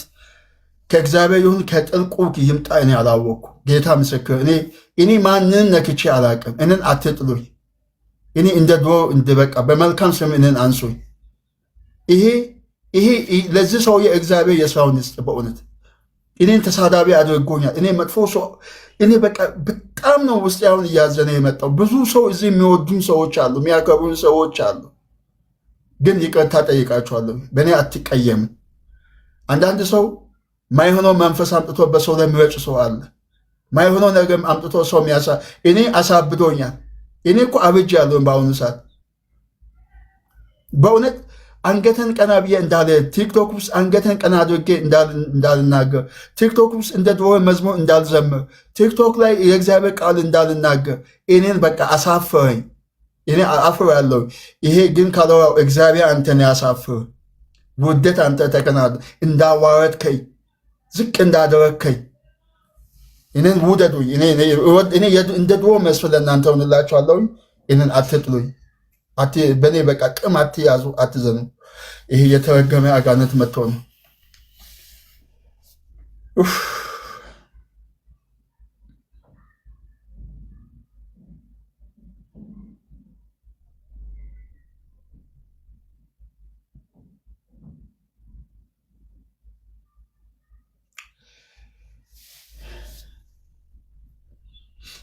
ከእግዚአብሔር ይሁን ከጥልቁ ይምጣ እኔ አላወቅኩ ጌታ ምስክር እኔ ማንን ነክቼ አላቅም እኔን አትጥሉኝ እኔ እንደ ድሮ እንደበቃ በመልካም ስም እኔን አንሱኝ ይሄ ለዚህ ሰው የእግዚአብሔር የስራውን ይስጥ በእውነት እኔን ተሳዳቢ አድርጎኛል እኔ መጥፎ ሰው እኔ በቃ በጣም ነው ውስጥ ያሁን እያዘነ የመጣው ብዙ ሰው እዚህ የሚወዱኝ ሰዎች አሉ የሚያከብሩኝ ሰዎች አሉ ግን ይቅርታ ጠይቃቸዋለሁ በእኔ አትቀየም አንዳንድ ሰው ማይሆነው መንፈስ አምጥቶ በሰው ላይ የሚረጭ ሰው አለ ማይሆነው ነገር አምጥቶ ሰው እኔ አሳብዶኛል እኔ እኮ አብጅ ያለውን በአሁኑ ሰዓት በእውነት አንገተን ቀና ብዬ እንዳለ ቲክቶክ ውስጥ አንገተን ቀና አድርጌ እንዳልናገር ቲክቶክ ውስጥ እንደ ድሮ መዝሙር እንዳልዘምር ቲክቶክ ላይ የእግዚአብሔር ቃል እንዳልናገር እኔን በቃ አሳፈረኝ። እኔ አፍሬያለሁ። ይሄ ግን ካለዋው እግዚአብሔር አንተን ያሳፍር። ውርደት አንተ ተከናድ እንዳዋረድከኝ ዝቅ እንዳደረግከኝ እኔን ውደዱኝ። እኔ እንደ ድሮ መስፍን ለእናንተ ሆንላችኋለሁ። እኔን አትጥሉኝ። በእኔ በቃ ቅም አትያዙ፣ አትዘኑ። ይሄ የተረገመ አጋንንት መጥቶ ነው።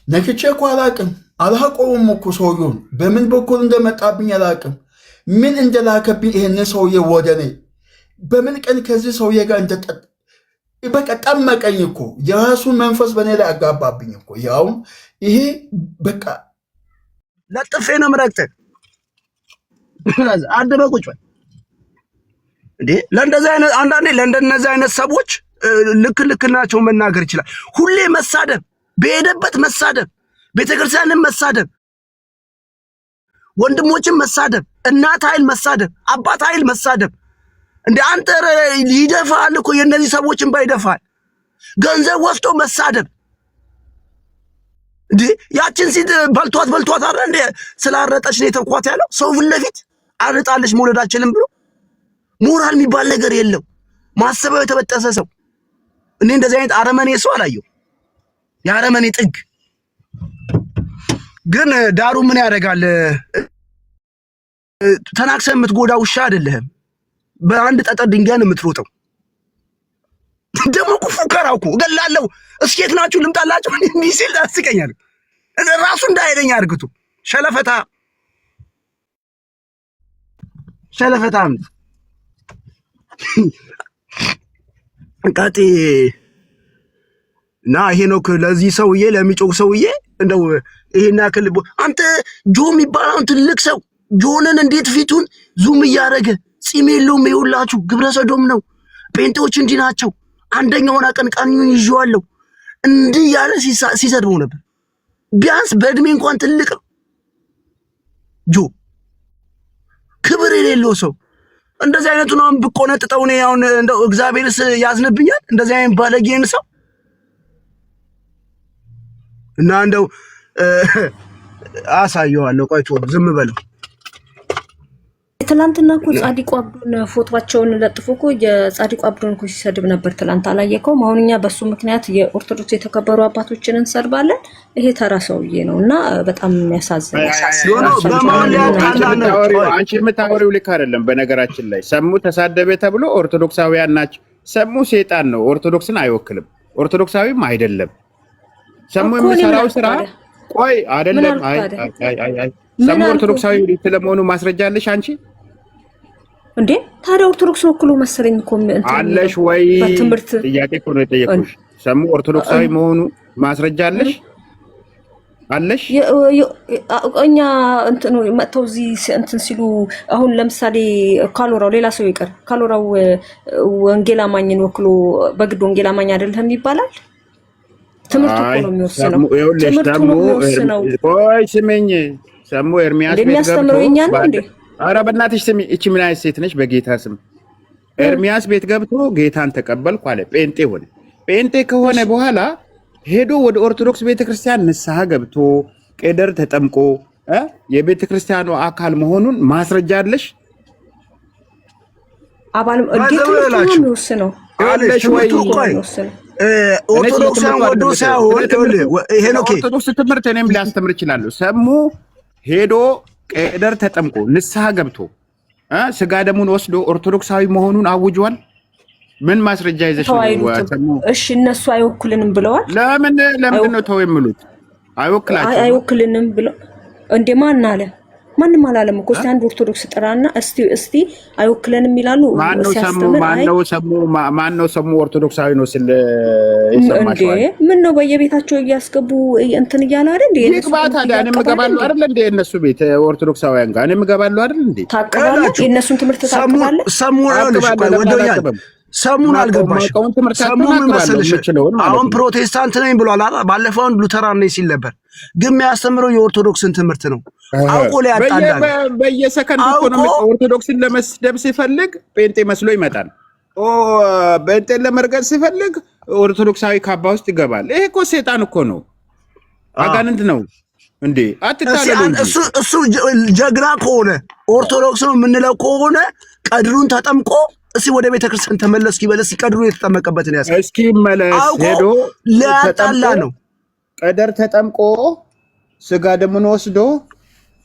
ነክቼ እኮ አላቅም፣ አላቆሙም እኮ ሰውየውን በምን በኩል እንደመጣብኝ አላቅም። ምን እንደላከብኝ ይሄንን ሰውዬ ወደ እኔ በምን ቀን ከዚህ ሰውዬ ጋር በቃ ጠመቀኝ እኮ የራሱን መንፈስ በእኔ ላይ አጋባብኝ እኮ። ያውም ይሄ በቃ ለጥፌ ነው ምረግጥ አደበ ቁጭ በል እንዴ። ለእንደዚህ አይነት አንዳንዴ ለእንደነዚህ አይነት ሰዎች ልክ ናቸው መናገር ይችላል። ሁሌ መሳደብ፣ በሄደበት መሳደብ፣ ቤተክርስቲያንን መሳደብ፣ ወንድሞችን መሳደብ፣ እናት ኃይል መሳደብ፣ አባት ኃይል መሳደብ። እንደ አንተ ይደፋል እኮ የእነዚህ ሰዎችን ባይደፋል ገንዘብ ወስዶ መሳደብ። እንዴ ያችን ሲት በልቷት አይደል እንዴ ስላረጠች ነው የተኳት ያለው ሰው ፊት ለፊት አርጣለች መውለዳችንም ብሎ ሞራል የሚባል ነገር የለው። ማሰበው የተበጠሰ ሰው። እኔ እንደዚህ አይነት አረመኔ ሰው አላየው። የአረመኔ ጥግ ግን ዳሩ ምን ያደርጋል? ተናክሰህ የምትጎዳ ውሻ አይደለህም። በአንድ ጠጠር ድንጋይ ነው የምትሮጠው። ደግሞ ኩፉ ከራውኩ እገላለሁ። እስኬት ናችሁ ልምጣላችሁ እንዲህ ሲል አስቀኛል። ራሱ እንዳይለኝ አድርግቱ ሸለፈታም ቃጤ እና ሄኖክ ለዚህ ሰውዬ ለሚጮህ ሰውዬ እንደው ይሄን ያክል አንተ ጆ የሚባለውን ትልቅ ሰው ጆንን እንዴት ፊቱን ዙም እያደረገ ፂም የለውም። ይኸውላችሁ ግብረ ሰዶም ነው። ጴንጤዎች እንዲህ ናቸው። አንደኛውን አቀንቃኙን ይዤዋለሁ እንዲህ ያለ ሲሰድበው ነበር። ቢያንስ በእድሜ እንኳን ትልቅ ነው ጆ። ክብር የሌለው ሰው እንደዚህ አይነቱን አሁን ብቆነጥጠው ነው አሁን እንደው እግዚአብሔርስ ያዝንብኛል። እንደዚህ አይነት ባለጌን ሰው እና እንደው አሳየዋለሁ። ቆይቶ ዝም በለው። ትላንትና እኮ ጻድቁ አብዱን ፎቶዋቸውን ለጥፎ እኮ የጻድቁ አብዱን እኮ ሲሰድብ ነበር ትላንት። አላየከውም? አሁን እኛ በሱ ምክንያት የኦርቶዶክስ የተከበሩ አባቶችን እንሰርባለን። ይሄ ተራ ሰውዬ ነው እና በጣም የሚያሳዝን አንቺ የምታወሪው ልክ አይደለም። በነገራችን ላይ ሰሙ ተሳደበ ተብሎ ኦርቶዶክሳውያን ናቸው። ሰሙ ሴጣን ነው፣ ኦርቶዶክስን አይወክልም፣ ኦርቶዶክሳዊም አይደለም። ሰሙ የሚሰራው ስራ ቆይ አይደለም። ሰሙ ኦርቶዶክሳዊ ስለመሆኑ ማስረጃ አለሽ አንቺ እንዴ? ታዲያ ኦርቶዶክስ ወክሎ መሰለኝ እኮ አለሽ ወይ? ጥያቄ እኮ ነው የጠየኩሽ። ሰሙ ኦርቶዶክሳዊ መሆኑ ማስረጃ አለሽ? እኛ እንትን መጥተው እዚህ እንትን ሲሉ አሁን ለምሳሌ ካሎራው ሌላ ሰው ይቀር ካሎራው ወንጌል አማኝን ወክሎ በግድ ወንጌል አማኝ አይደለም ይባላል። ትምህርቱ እኮ ነው የሚወስነው። ትምህርቱ ነው የሚወስነው። ቆይ ስሜኝ ሰሙ ኤርሚያስ የሚያስተምረው እኛ ነው እንዴ? ኧረ በእናትሽ ስሚ። እቺ ምን አይነት ሴት ነች? በጌታ ስም ኤርሚያስ ቤት ገብቶ ጌታን ተቀበልኩ አለ። ጴንጤ ሆነ። ጴንጤ ከሆነ በኋላ ሄዶ ወደ ኦርቶዶክስ ቤተክርስቲያን ንስሐ ገብቶ ቄደር ተጠምቆ የቤተክርስቲያኑ አካል መሆኑን ማስረጃ አለሽ? አባልም እንዴት ነው የሚወስነው? አለሽ ወይ? ኦርቶዶክሳን ወዶ ሳይሆን ይሄ ነው ኦርቶዶክስ ትምህርት እኔም ሊያስተምር ይችላል። ሰሙ ሄዶ ቄደር ተጠምቆ ንስሐ ገብቶ ስጋ ደሙን ወስዶ ኦርቶዶክሳዊ መሆኑን አውጇል። ምን ማስረጃ ይዘሽ ነው? እሺ እነሱ አይወክልንም ብለዋል። ለምን ነው ተው የሚሉት? አይወክልንም ብለው እንዴ ማን አለ? ማንም አላለም እኮ። እስቲ አንድ ኦርቶዶክስ ጥራና እስቲ አይወክለንም ይላሉ። ማነው ሰሙ ኦርቶዶክሳዊ ነው ስለ የሰማሽው እንዴ? ምን ነው በየቤታቸው እያስገቡ እንትን እያሉ አይደል እንዴ? ይግባታ እኔም እገባለሁ አይደል እንዴ? እነሱ ቤት ኦርቶዶክሳውያን ጋር እኔም እገባለሁ አይደል እንዴ? ታቀባለች የእነሱን ትምህርት ታቀባለች። ሰሙን አልገባሽ። ሰሙን መሰለሽ አሁን ፕሮቴስታንት ነኝ ብሏል አይደል? ባለፈው ሉተራን ነኝ ሲል ነበር። ግን የሚያስተምረው የኦርቶዶክስን ትምህርት ነው። አውቆ ላይ ያጣላል። በየሰከንዱ እኮ ነው ኦርቶዶክስን ለመስደብ ሲፈልግ ጴንጤ መስሎ ይመጣል። ጴንጤን ለመርገጥ ሲፈልግ ኦርቶዶክሳዊ ካባ ውስጥ ይገባል። ይሄ እኮ ሴጣን እኮ ነው፣ አጋንንት ነው እንዴ! አትታለሉ። እሱ ጀግና ከሆነ ኦርቶዶክስ ነው የምንለው ከሆነ ቀድሩን ተጠምቆ እስኪ ወደ ቤተክርስቲያን ተመለስ ይበለስ። ቀድሩን የተጠመቀበትን ያሳይ እስኪ መለስ ሄዶ ለያጣላ ነው። ቀደር ተጠምቆ ስጋ ደሙን ወስዶ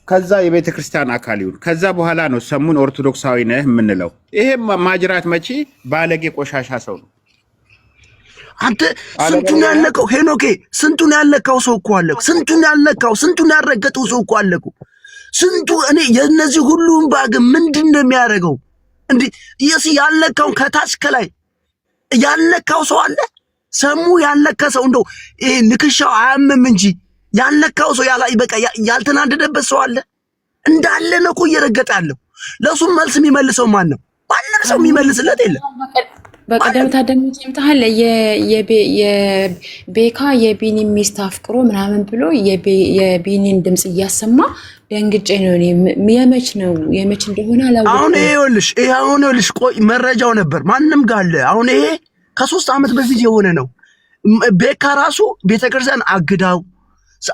ከዛ የቤተ ክርስቲያን አካል ይሁን። ከዛ በኋላ ነው ሰሙን ኦርቶዶክሳዊ ነህ የምንለው። ይሄ ማጅራት መቺ ባለጌ ቆሻሻ ሰው ነው። አንተ ስንቱን ያለከው ሄኖኬ፣ ስንቱን ያለከው ሰው እኮ አለ። ስንቱን ያረገጠው ሰው እኮ አለ። ስንቱ እኔ የነዚህ ሁሉም ባግ ምንድን ነው የሚያደርገው እንዴ? ያለከው ከታች ከላይ ያለከው ሰው አለ። ሰሙ ያለከ ሰው እንደው ይሄ ንክሻው አያምም እንጂ ያለካው ሰው በቃ ያልተናደደበት ሰው አለ እንዳለ ነው እኮ እየረገጠ ያለው። ለሱም መልስ የሚመልሰው ማን ነው? ማንም ሰው የሚመልስለት የለም። በቀደም ታደምጣለ የቤካ የቢኒ ሚስት አፍቅሮ ምናምን ብሎ የቢኒን ድምጽ እያሰማ ደንግጬ ነው። የመች እንደሆነ አላወቅኩም። አሁን ይኸውልሽ ቆይ መረጃው ነበር ማንም ጋር አለ። አሁን ይሄ ከ3 ዓመት በፊት የሆነ ነው። ቤካ ራሱ ቤተክርስቲያን አግዳው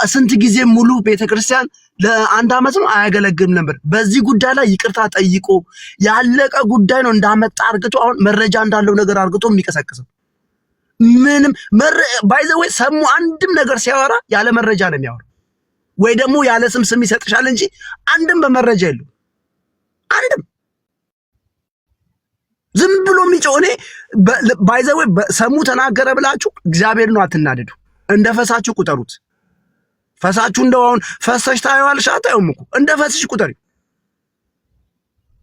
ስንት ጊዜ ሙሉ ቤተክርስቲያን ለ1 ዓመት ነው አያገለግልም ነበር። በዚህ ጉዳይ ላይ ይቅርታ ጠይቆ ያለቀ ጉዳይ ነው እንዳመጣ አርግቶ አሁን መረጃ እንዳለው ነገር አርግቶ የሚቀሰቅሰው ምንም ባይ ዘ ወይ ሰሙ አንድም ነገር ሲያወራ ያለ መረጃ ነው የሚያወራ፣ ወይ ደግሞ ያለ ስም ይሰጥሻል እንጂ አንድም በመረጃ የለው። አንድም ዝም ብሎ የሚጮህ እኔ ባይ ዘ ወይ ሰሙ ተናገረ ብላችሁ እግዚአብሔር ነው አትናደዱ። እንደ ፈሳችሁ ቁጠሩት። ፈሳችሁ እንደው አሁን ፈሰሽ ታዩዋልሽ አታዩም እኮ እንደ ፈስሽ ቁጠሪ።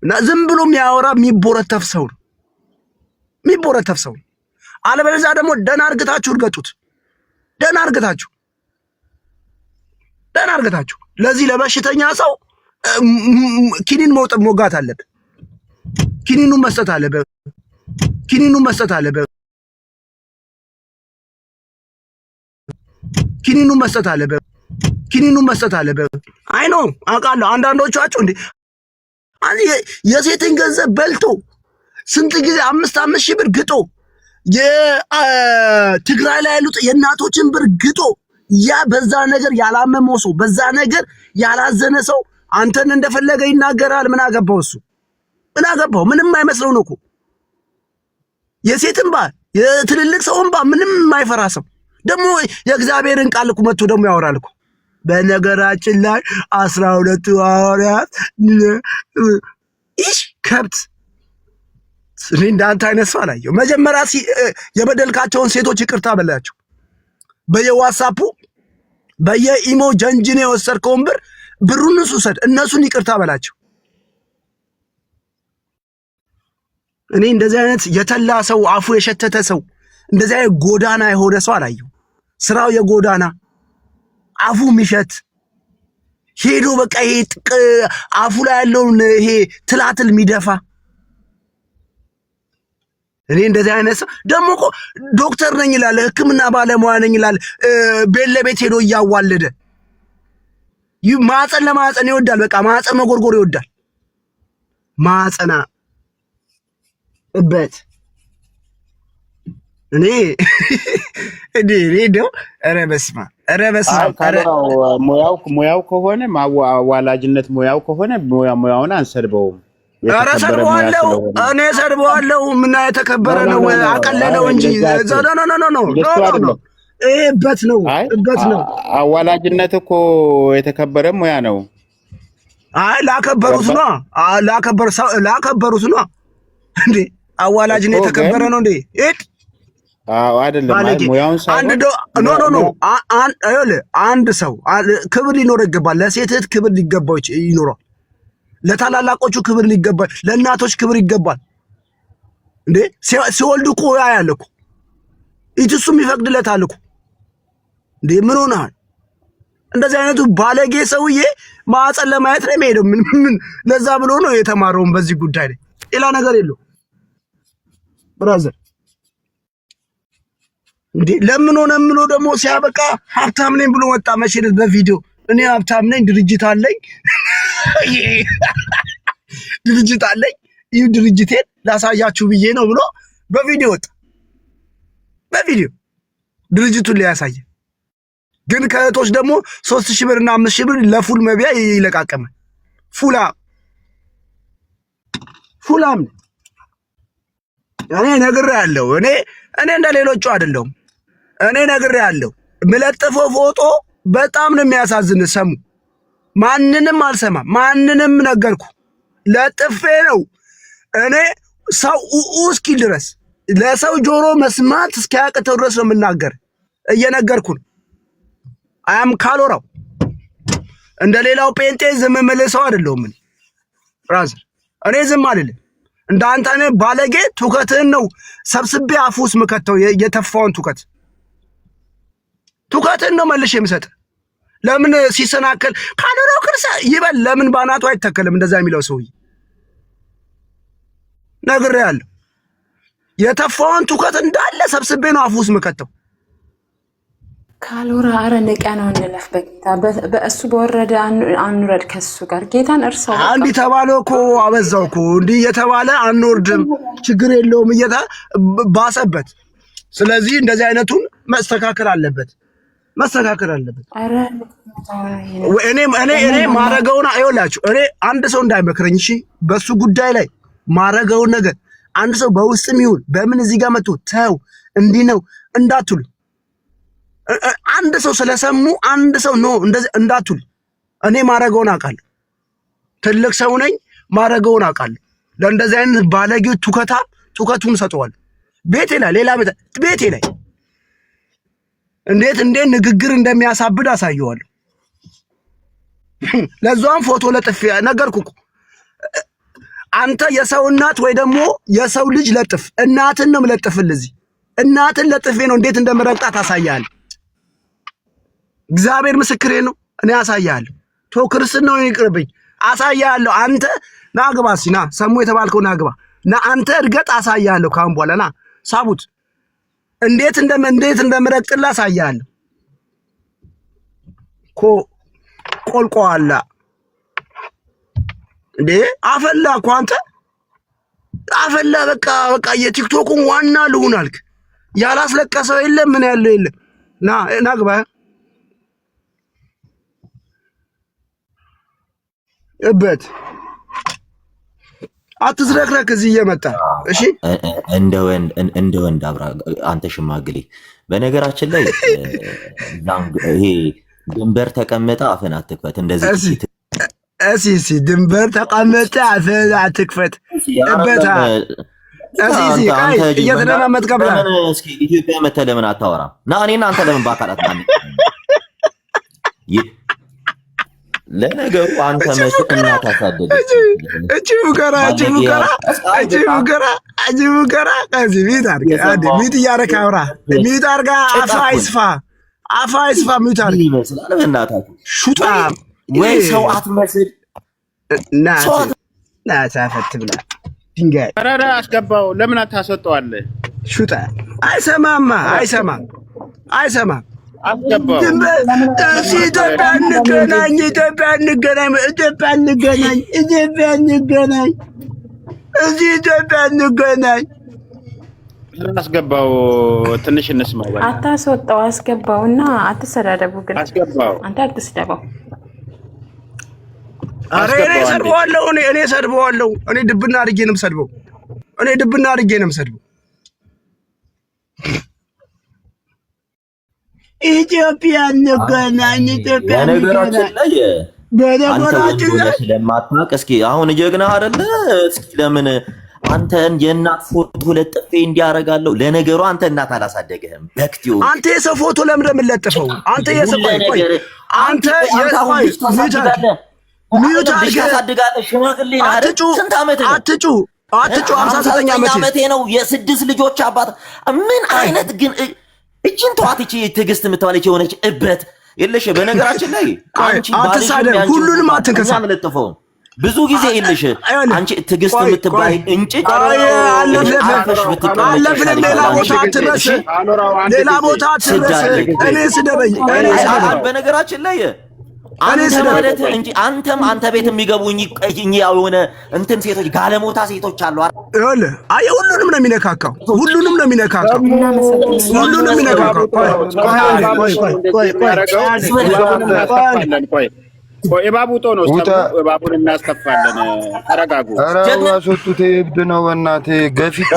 እና ዝም ብሎ የሚያወራ የሚቦረተፍ ሰው ነው አለበለዚያ ደግሞ ደና አርግታችሁ እርገጡት። ደና አርግታችሁ ለዚህ ለበሽተኛ ሰው ኪኒን መውጋት አለበት። ኪኒኑን መስጠት አለበት። አይ ነው አውቃለሁ። አንዳንዶቻችሁ እንዴ የሴትን ገንዘብ በልቶ ስንት ጊዜ 5 ሺህ ብር ግጦ የትግራይ ላይ ያሉት የእናቶችን ብር ግጦ ያ በዛ ነገር ያላመመው ሰው በዛ ነገር ያላዘነ ሰው አንተን እንደፈለገ ይናገራል። ምን አገባው እሱ? ምን አገባው? ምንም አይመስለው ነው እኮ የሴትን ባ የትልልቅ ሰውን ባ ምንም የማይፈራ ሰው ደግሞ የእግዚአብሔርን ቃል እኮ መጥቶ ደግሞ ያወራል እኮ። በነገራችን ላይ 12 ሐዋርያት ከብት እኔ እንዳንተ አይነት ሰው አላየሁ። መጀመሪያ የበደልካቸውን ሴቶች ይቅርታ በላቸው። በየዋትስአፑ በየኢሞ ጀንጅኔ የወሰድከውን ብሩን ውሰድ፣ እነሱን ይቅርታ በላቸው። እኔ እንደዚህ አይነት የተላ ሰው አፉ የሸተተ ሰው እንደዚህ አይነት ጎዳና የሆነ ሰው አላየሁ። ስራው የጎዳና አፉ ሚሸት ሄዶ በቃ ይሄ አፉ ላይ ያለውን ይሄ ትላትል ሚደፋ እኔ እንደዚህ አይነት ሰው ደግሞ እኮ ዶክተር ነኝ ይላል፣ ሕክምና ባለሙያ ነኝ ይላል። ቤት ለቤት ሄዶ እያዋለደ ማህፀን ለማህፀን ይወዳል። በቃ ማህፀን መጎርጎር ይወዳል። ማህፀና እበት እኔ ነው። ኧረ በስመ አብ ሙያው ከሆነ አዋላጅነት ሙያው ከሆነ ሙያውን አንሰድበውም። ኧረ ሰድበዋለሁ፣ እኔ ሰድበዋለሁ። ምን የተከበረ ነው አቀለለው እንጂ ኖ እበት ነው። አዋላጅነት እኮ የተከበረ ሙያ ነው። አይ ላከበሩት ነው እንዴ? አዋላጅነት የተከበረ ነው እንዴ? አይደለም ሙያውን አንድ ሰው ክብር ሊኖር ይገባል። ለሴት እህት ክብር ሊገባው ይኖራል። ለታላላቆቹ ክብር ሊገባል። ለእናቶች ክብር ይገባል። እንዴ ሲወልዱ እኮ ያያል እኮ እሱም ይፈቅድለታል እኮ። እንዴ ምን ሆነሃል? እንደዚህ አይነቱ ባለጌ ሰውዬ ማዕፀን ለማየት ነው የሚሄደው። ምን ለዛ ብሎ ነው የተማረውን በዚህ ጉዳይ ላይ ሌላ ነገር የለው ብራዘር። እንዴ ለምን ደግሞ ሲያበቃ ሀብታም ነኝ ብሎ ወጣ መሸለት በቪዲዮ። እኔ ሀብታም ነኝ ድርጅት አለኝ ይህ ድርጅቴን ላሳያችሁ ብዬ ነው ብሎ በቪዲዮ ወጣ። በቪዲዮ ድርጅቱን ሊያሳየ ግን ከእህቶች ደግሞ 3000 ብር እና 5000 ብር ለፉል መቢያ ይለቃቀማል። ፉላም እኔ ነግሬሃለሁ። እኔ እንደ ሌሎቹ አይደለሁም። እኔ ነግሬሃለሁ። የምለጥፈው ፎቶ በጣም ነው የሚያሳዝን። ሰሙ ማንንም አልሰማም። ማንንም ነገርኩ ለጥፌ ነው እኔ ሰው እስኪል ድረስ ለሰው ጆሮ መስማት እስኪያቅተው ድረስ ነው የምናገር። እየነገርኩ ነው። አያም ካሎራው እንደ ሌላው ጴንጤ ዝም መልሰው አይደለሁም። እኔ ብራዘር እኔ ዝም አልልም። እንደ አንተ እኔ ባለጌ ትውከትህን ነው ሰብስቤ አፉስ ምከተው። የተፋውን ትውከትህን ነው መልሼ የምሰጥ። ለምን ሲሰናከል ካሎራው ክርስ ይበል። ለምን ባናቱ አይተከልም? እንደዛ የሚለው ሰውዬ ነግሬሃለሁ። የተፋውን ትውከት እንዳለ ሰብስቤ ነው አፉስ ምከተው። ካሎራ አረ ንቃ ነው እንለፍ። በጌታ በእሱ በወረደ አንውረድ ከሱ ጋር ጌታን እርሰው። አንዲ ተባለ እኮ አበዛው እኮ እንዲህ የተባለ አንወርድም ችግር የለውም ባሰበት። ስለዚህ እንደዚህ አይነቱን መስተካከል አለበት። አረ እኔ ማረገውና አይወላችሁ። እኔ አንድ ሰው እንዳይመክረኝ እሺ፣ በሱ ጉዳይ ላይ ማረገውን ነገር አንድ ሰው በውስጥም ይሁን በምን እዚህ ጋር መጥቶ ተው እንዲህ ነው እንዳትሉ። አንድ ሰው ስለሰሙ አንድ ሰው ነው እንደዚህ እንዳትሉ። እኔ ማረገውን አውቃለሁ። ትልቅ ሰው ነኝ፣ ማረገውን አውቃለሁ። ለእንደዚህ አይነት ባለጌው ትውከቱን ሰጠዋለሁ። ቤቴ ላይ ሌላ ቤቴ ላይ እንዴት ንግግር እንደሚያሳብድ አሳየዋለሁ። ለዛም ፎቶ ለጥፍ ነገርኩ እኮ። አንተ የሰው እናት ወይ ደግሞ የሰው ልጅ ለጥፍ። እናትን ነው የምለጥፍልህ። እዚህ እናትን ለጥፌ ነው እንዴት እንደምረግጣት አሳያለሁ። እግዚአብሔር ምስክሬ ነው። እኔ አሳያለሁ። ክርስትናው ይቅርብኝ፣ አሳያለሁ። አንተ ናግባ ሲና ሰሙ የተባልከው ናግባ ና አንተ እርገጥ አሳያለሁ። ካሁን በኋላ ና ሳቡት እንዴት እንደምረግጥልህ አሳያለሁ። ቆልቋላ እንዴ አፈላ እኮ አንተ አፈላ። በቃ የቲክቶኩን ዋና ልሁን አልክ። ያላስለቀሰው የለም ምን ያለው የለም። ናግባ እበት አትዝረክረክ እዚህ እየመጣ እሺ። እንደ ወንድ አብራ አንተ ሽማግሌ። በነገራችን ላይ ይሄ ድንበር ተቀመጠ አፈን አትክፈት። እንደዚህ እሺ ድንበር ተቀመጠ አፈን አትክፈት። እበታ እሺ ካይ እየተደማመጥክ ብላ እስኪ ኢትዮጵያ መተህ ለምን አታወራም? ና እኔና አንተ ለምን በአካላት ማለት ለነገሩ አንተ መስክ እና ታሳደደች እቺ ሙከራ ከዚህ ሚት ያረካ አውራ ሚት አርጋ አፋ ይስፋ ሚት አርጋ ይመስላል። በእናታችሁ ሹጣ ወይ ሰው አትመስል ና ታፈት ብላ ድንጋይ አራራ አስገባው። ለምን አታሰጠዋለህ? ሹጣ አይሰማም። አስገባው። ኢትዮጵያ እንገናኝ። አስገባው። ትንሽ እንስማው። አታስወጣው፣ አስገባውና አትሰዳደቡ። ግን አስገባው። አንተ አትስደባው። አረ እኔ ሰድበዋለሁ። እኔ ድብና አድርጌ ነው የምሰድበው። ኢትዮጵያ እንገናኝ። በነገራችን ላይ ስለማታውቅ እስኪ አሁን ጀግና አይደለ? እስኪ ለምን አንተን የእናት ፎቶ ለጥፌ እንዲያረጋለሁ። ለነገሩ አንተ እናት አላሳደገህም። በክቲው አንተ የሰው ፎቶ ለምን እንደምለጥፈው? አንተ የሰው ቆይ አንተ ሚዩት አድርገህ ሽማግሌ ነህ አይደል? ስንት ዓመት ነው? አትጩ 59 ዓመቴ ነው። የስድስት ልጆች አባት። ምን አይነት ግን እቺን ተዋት። እቺ ትዕግስት የምትባለች የሆነች እበት የለሽ። በነገራችን ላይ አንቺ አትሳደብ፣ ሁሉንም አትንከሳ። ለጥፈው ብዙ ጊዜ የለሽ አንቺ ትዕግስት የምትባይ እንጭጭ ሌላ ቦታ አትድረስ። እኔ ስደበኝ። በነገራችን ላይ አንተ ማለት እንጂ አንተ ቤት የሚገቡ የሆነ እንትን ሴቶች ጋለሞታ ሴቶች አሉ አይደል? ሁሉንም ነው የሚነካካው። ሁሉንም ነው የሚነካካው። ሁሉንም የሚነካካው። እባቡ ጦ ነው። እባቡን እናስከፋለን። ተረጋጉ። ኧረ አስወጡት። እብድ ነው በእናትህ። ገፊት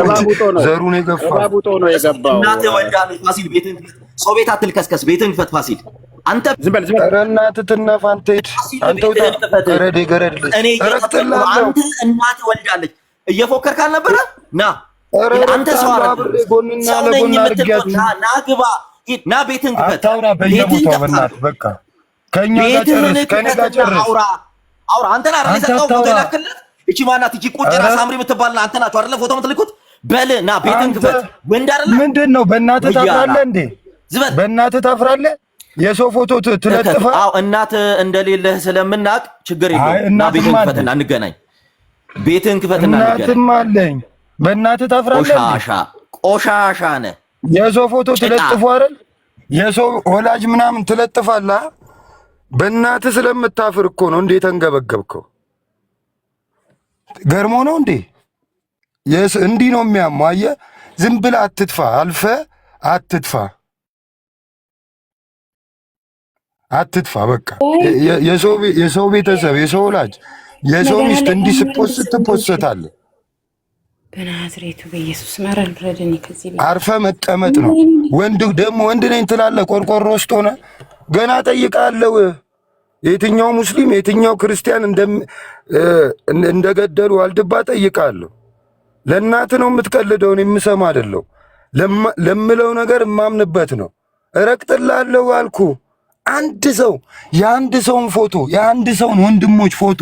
ዘሩን የገፋ እባቡ ጦ ነው የገባው። እናትህ ወልዳለች። ፋሲል ቤትን ሰው ቤት አትልከስከስ። ቤትን ክፈት ፋሲል። አንተ ዝም በል። ኧረ እናትህ ትነፋ። አንተ ሂድ። አንተ ውጣ። ገረድ ገረድ ልጅ አንተ እናትህ ወልዳለች። እየፎከርክ አልነበረ? ና አንተ ሰው አይደል? ጎንና ለጎን አድርጊያችሁ ና ግባ። ና ቤትን ክፈት። አታውራ በየቦታው በእናትህ በቃ ከኛ ጋር ጨርስ። ከኔ ጋር ጨርስ። አውራ አንተና አይደል የሰጠው ፎቶ ላክለት። እቺ ማናት? እቺ ቁጭና ሳምሪ የምትባል አንተ ናችሁ አይደል ፎቶ የምትልኩት? በል ና ቤትን ክፈት። ወንድ አይደል? ምንድነው? በእናትህ ታፍራለህ እንዴ? በእናትህ ታፍራለህ? የሰው ፎቶ ትለጥፋ? አዎ እናት እንደሌለህ ስለምናቅ ችግር የለውም። ና ቤትን ክፈትና እንገናኝ። ቤትን ክፈትና እንገናኝ። እናትም አለኝ። በእናትህ ታፍራለህ? ቆሻሻ ነህ። የሰው ፎቶ ትለጥፉ አይደል? የሰው ወላጅ ምናምን ትለጥፋለህ። በእናትህ ስለምታፍር እኮ ነው እንዴ ተንገበገብከው? ገርሞ ነው እንዴ? እንዲህ ነው የሚያማው። አየህ፣ ዝም ብለህ አትጥፋ፣ አልፈህ አትጥፋ። በቃ የሰው ቤተሰብ፣ የሰው ወላጅ፣ የሰው ሚስት እንዲህ ትፖሰታለህ። በናዝሬቱ በኢየሱስ ማረን ረድኒ። ከዚህ አርፈህ መቀመጥ ነው። ወንድ ነኝ ትላለህ። ቆርቆሮ ውስጥ ሆነህ ገና ጠይቃለሁ። የትኛው ሙስሊም የትኛው ክርስቲያን እንደገደሉ ዋልድባ ጠይቃለሁ። ለእናትህ ነው የምትቀልደውን የምሰማ አይደለሁ። ለምለው ነገር የማምንበት ነው። እረግጥልሃለሁ አልኩ። አንድ ሰው የአንድ ሰውን ፎቶ፣ የአንድ ሰውን ወንድሞች ፎቶ፣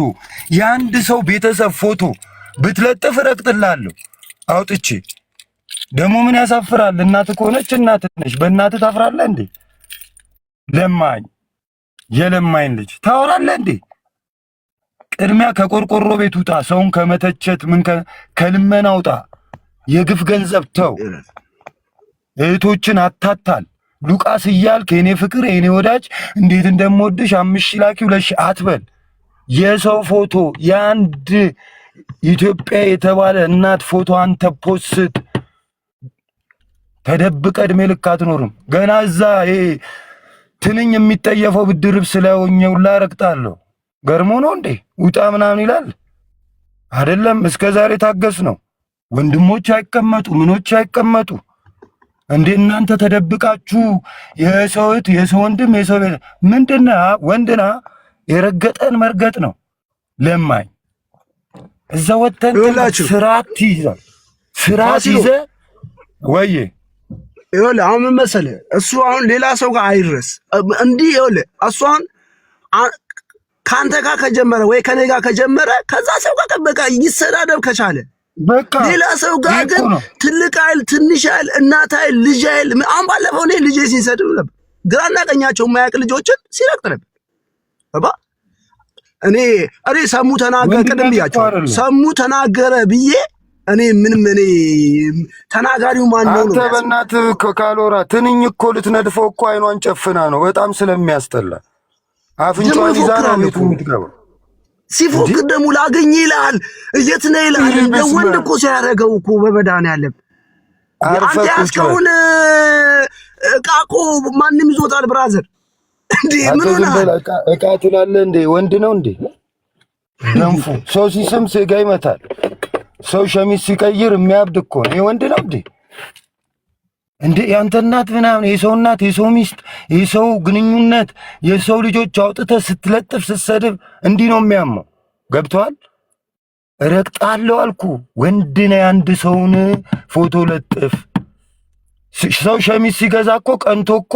የአንድ ሰው ቤተሰብ ፎቶ ብትለጥፍ እረግጥልሃለሁ አውጥቼ። ደግሞ ምን ያሳፍራል? እናትህ ከሆነች እናትህ ነች። በእናትህ ታፍራለህ እንዴ? ለማኝ የለማኝ ልጅ ታወራለህ እንዴ? ቅድሚያ ከቆርቆሮ ቤት ውጣ። ሰውን ከመተቸት ምን ከልመና ውጣ። የግፍ ገንዘብ ተው። እህቶችን አታታል። ሉቃስ እያልክ የኔ ፍቅር የኔ ወዳጅ እንዴት እንደምወድሽ 5000 ላኪ 2000 አትበል። የሰው ፎቶ የአንድ ኢትዮጵያ የተባለ እናት ፎቶ አንተ ፖስት። ተደብቀ እድሜ ልክ አትኖርም። ገና እዛ ትንኝ የሚጠየፈው ብድር ልብስ ስለሆነው ላረግጣለሁ። ገርሞ ነው እንዴ? ውጣ ምናምን ይላል አይደለም። እስከ ዛሬ ታገስ ነው። ወንድሞች አይቀመጡ፣ ምኖች አይቀመጡ እንዴ? እናንተ ተደብቃችሁ የሰው እህት፣ የሰው ወንድም፣ የሰው ምንድነው? ወንድና የረገጠን መርገጥ ነው። ለማኝ እዛ ወተን ስራት ይዘህ ወዬ ይኸውልህ አሁን ምን መሰለህ፣ እሱ አሁን ሌላ ሰው ጋር አይድረስ። እንዲህ ይኸውልህ እሱ አሁን ከአንተ ጋር ከጀመረ ወይ ከኔ ጋር ከጀመረ ከዛ ሰው ጋር በቃ ይሰዳደብ ከቻለ። ሌላ ሰው ጋር ግን ትልቅ ኃይል፣ ትንሽ ኃይል፣ እናት ኃይል፣ ልጅ ኃይል። አሁን ባለፈው እኔ ልጄ ሲሰድብ ነበር፣ ግራና ቀኛቸው የማያውቅ ልጆችን ሲረግጥ ነበር። እኔ ሰሙ ተናገረ፣ ቅድም ብያቸዋለሁ። ሰሙ ተናገረ ብዬ እኔ ምንም ተናጋሪው ማን ነው? አንተ በእናትህ ካሎራ ትንኝ እኮ ልትነድፈው እኮ አይኗን ጨፍና ነው። በጣም ስለሚያስጠላ አፍንጫውን ይዛ ነው ቤቱ የምትገባው። ሲፎክር ደግሞ ላገኝ ይላል። የት ነህ ይላል። ወንድ እኮ ሲያደርገው እኮ በመድኃኒዓለም አንተ ያስከውን ዕቃ እኮ ማንም ይዞታል። ብራዘር እንዴ ምን ሆነሃል? ዕቃ ትላለህ እንዴ? ወንድ ነው እንዴ? ደንፉ ሰው ሲስም ስጋ ይመታል። ሰው ሸሚዝ ሲቀይር የሚያብድ እኮ ነው። ወንድ ነው እንዴ? እንዴ ያንተ እናት ምናምን የሰው እናት፣ የሰው ሚስት፣ የሰው ግንኙነት፣ የሰው ልጆች አውጥተህ ስትለጥፍ ስትሰድብ እንዲህ ነው የሚያመው። ገብቶሃል? እረግጣለሁ አልኩ። ወንድ ነህ አንድ ሰውን ፎቶ ለጥፍ። ሰው ሸሚዝ ሲገዛ እኮ ቀንቶ እኮ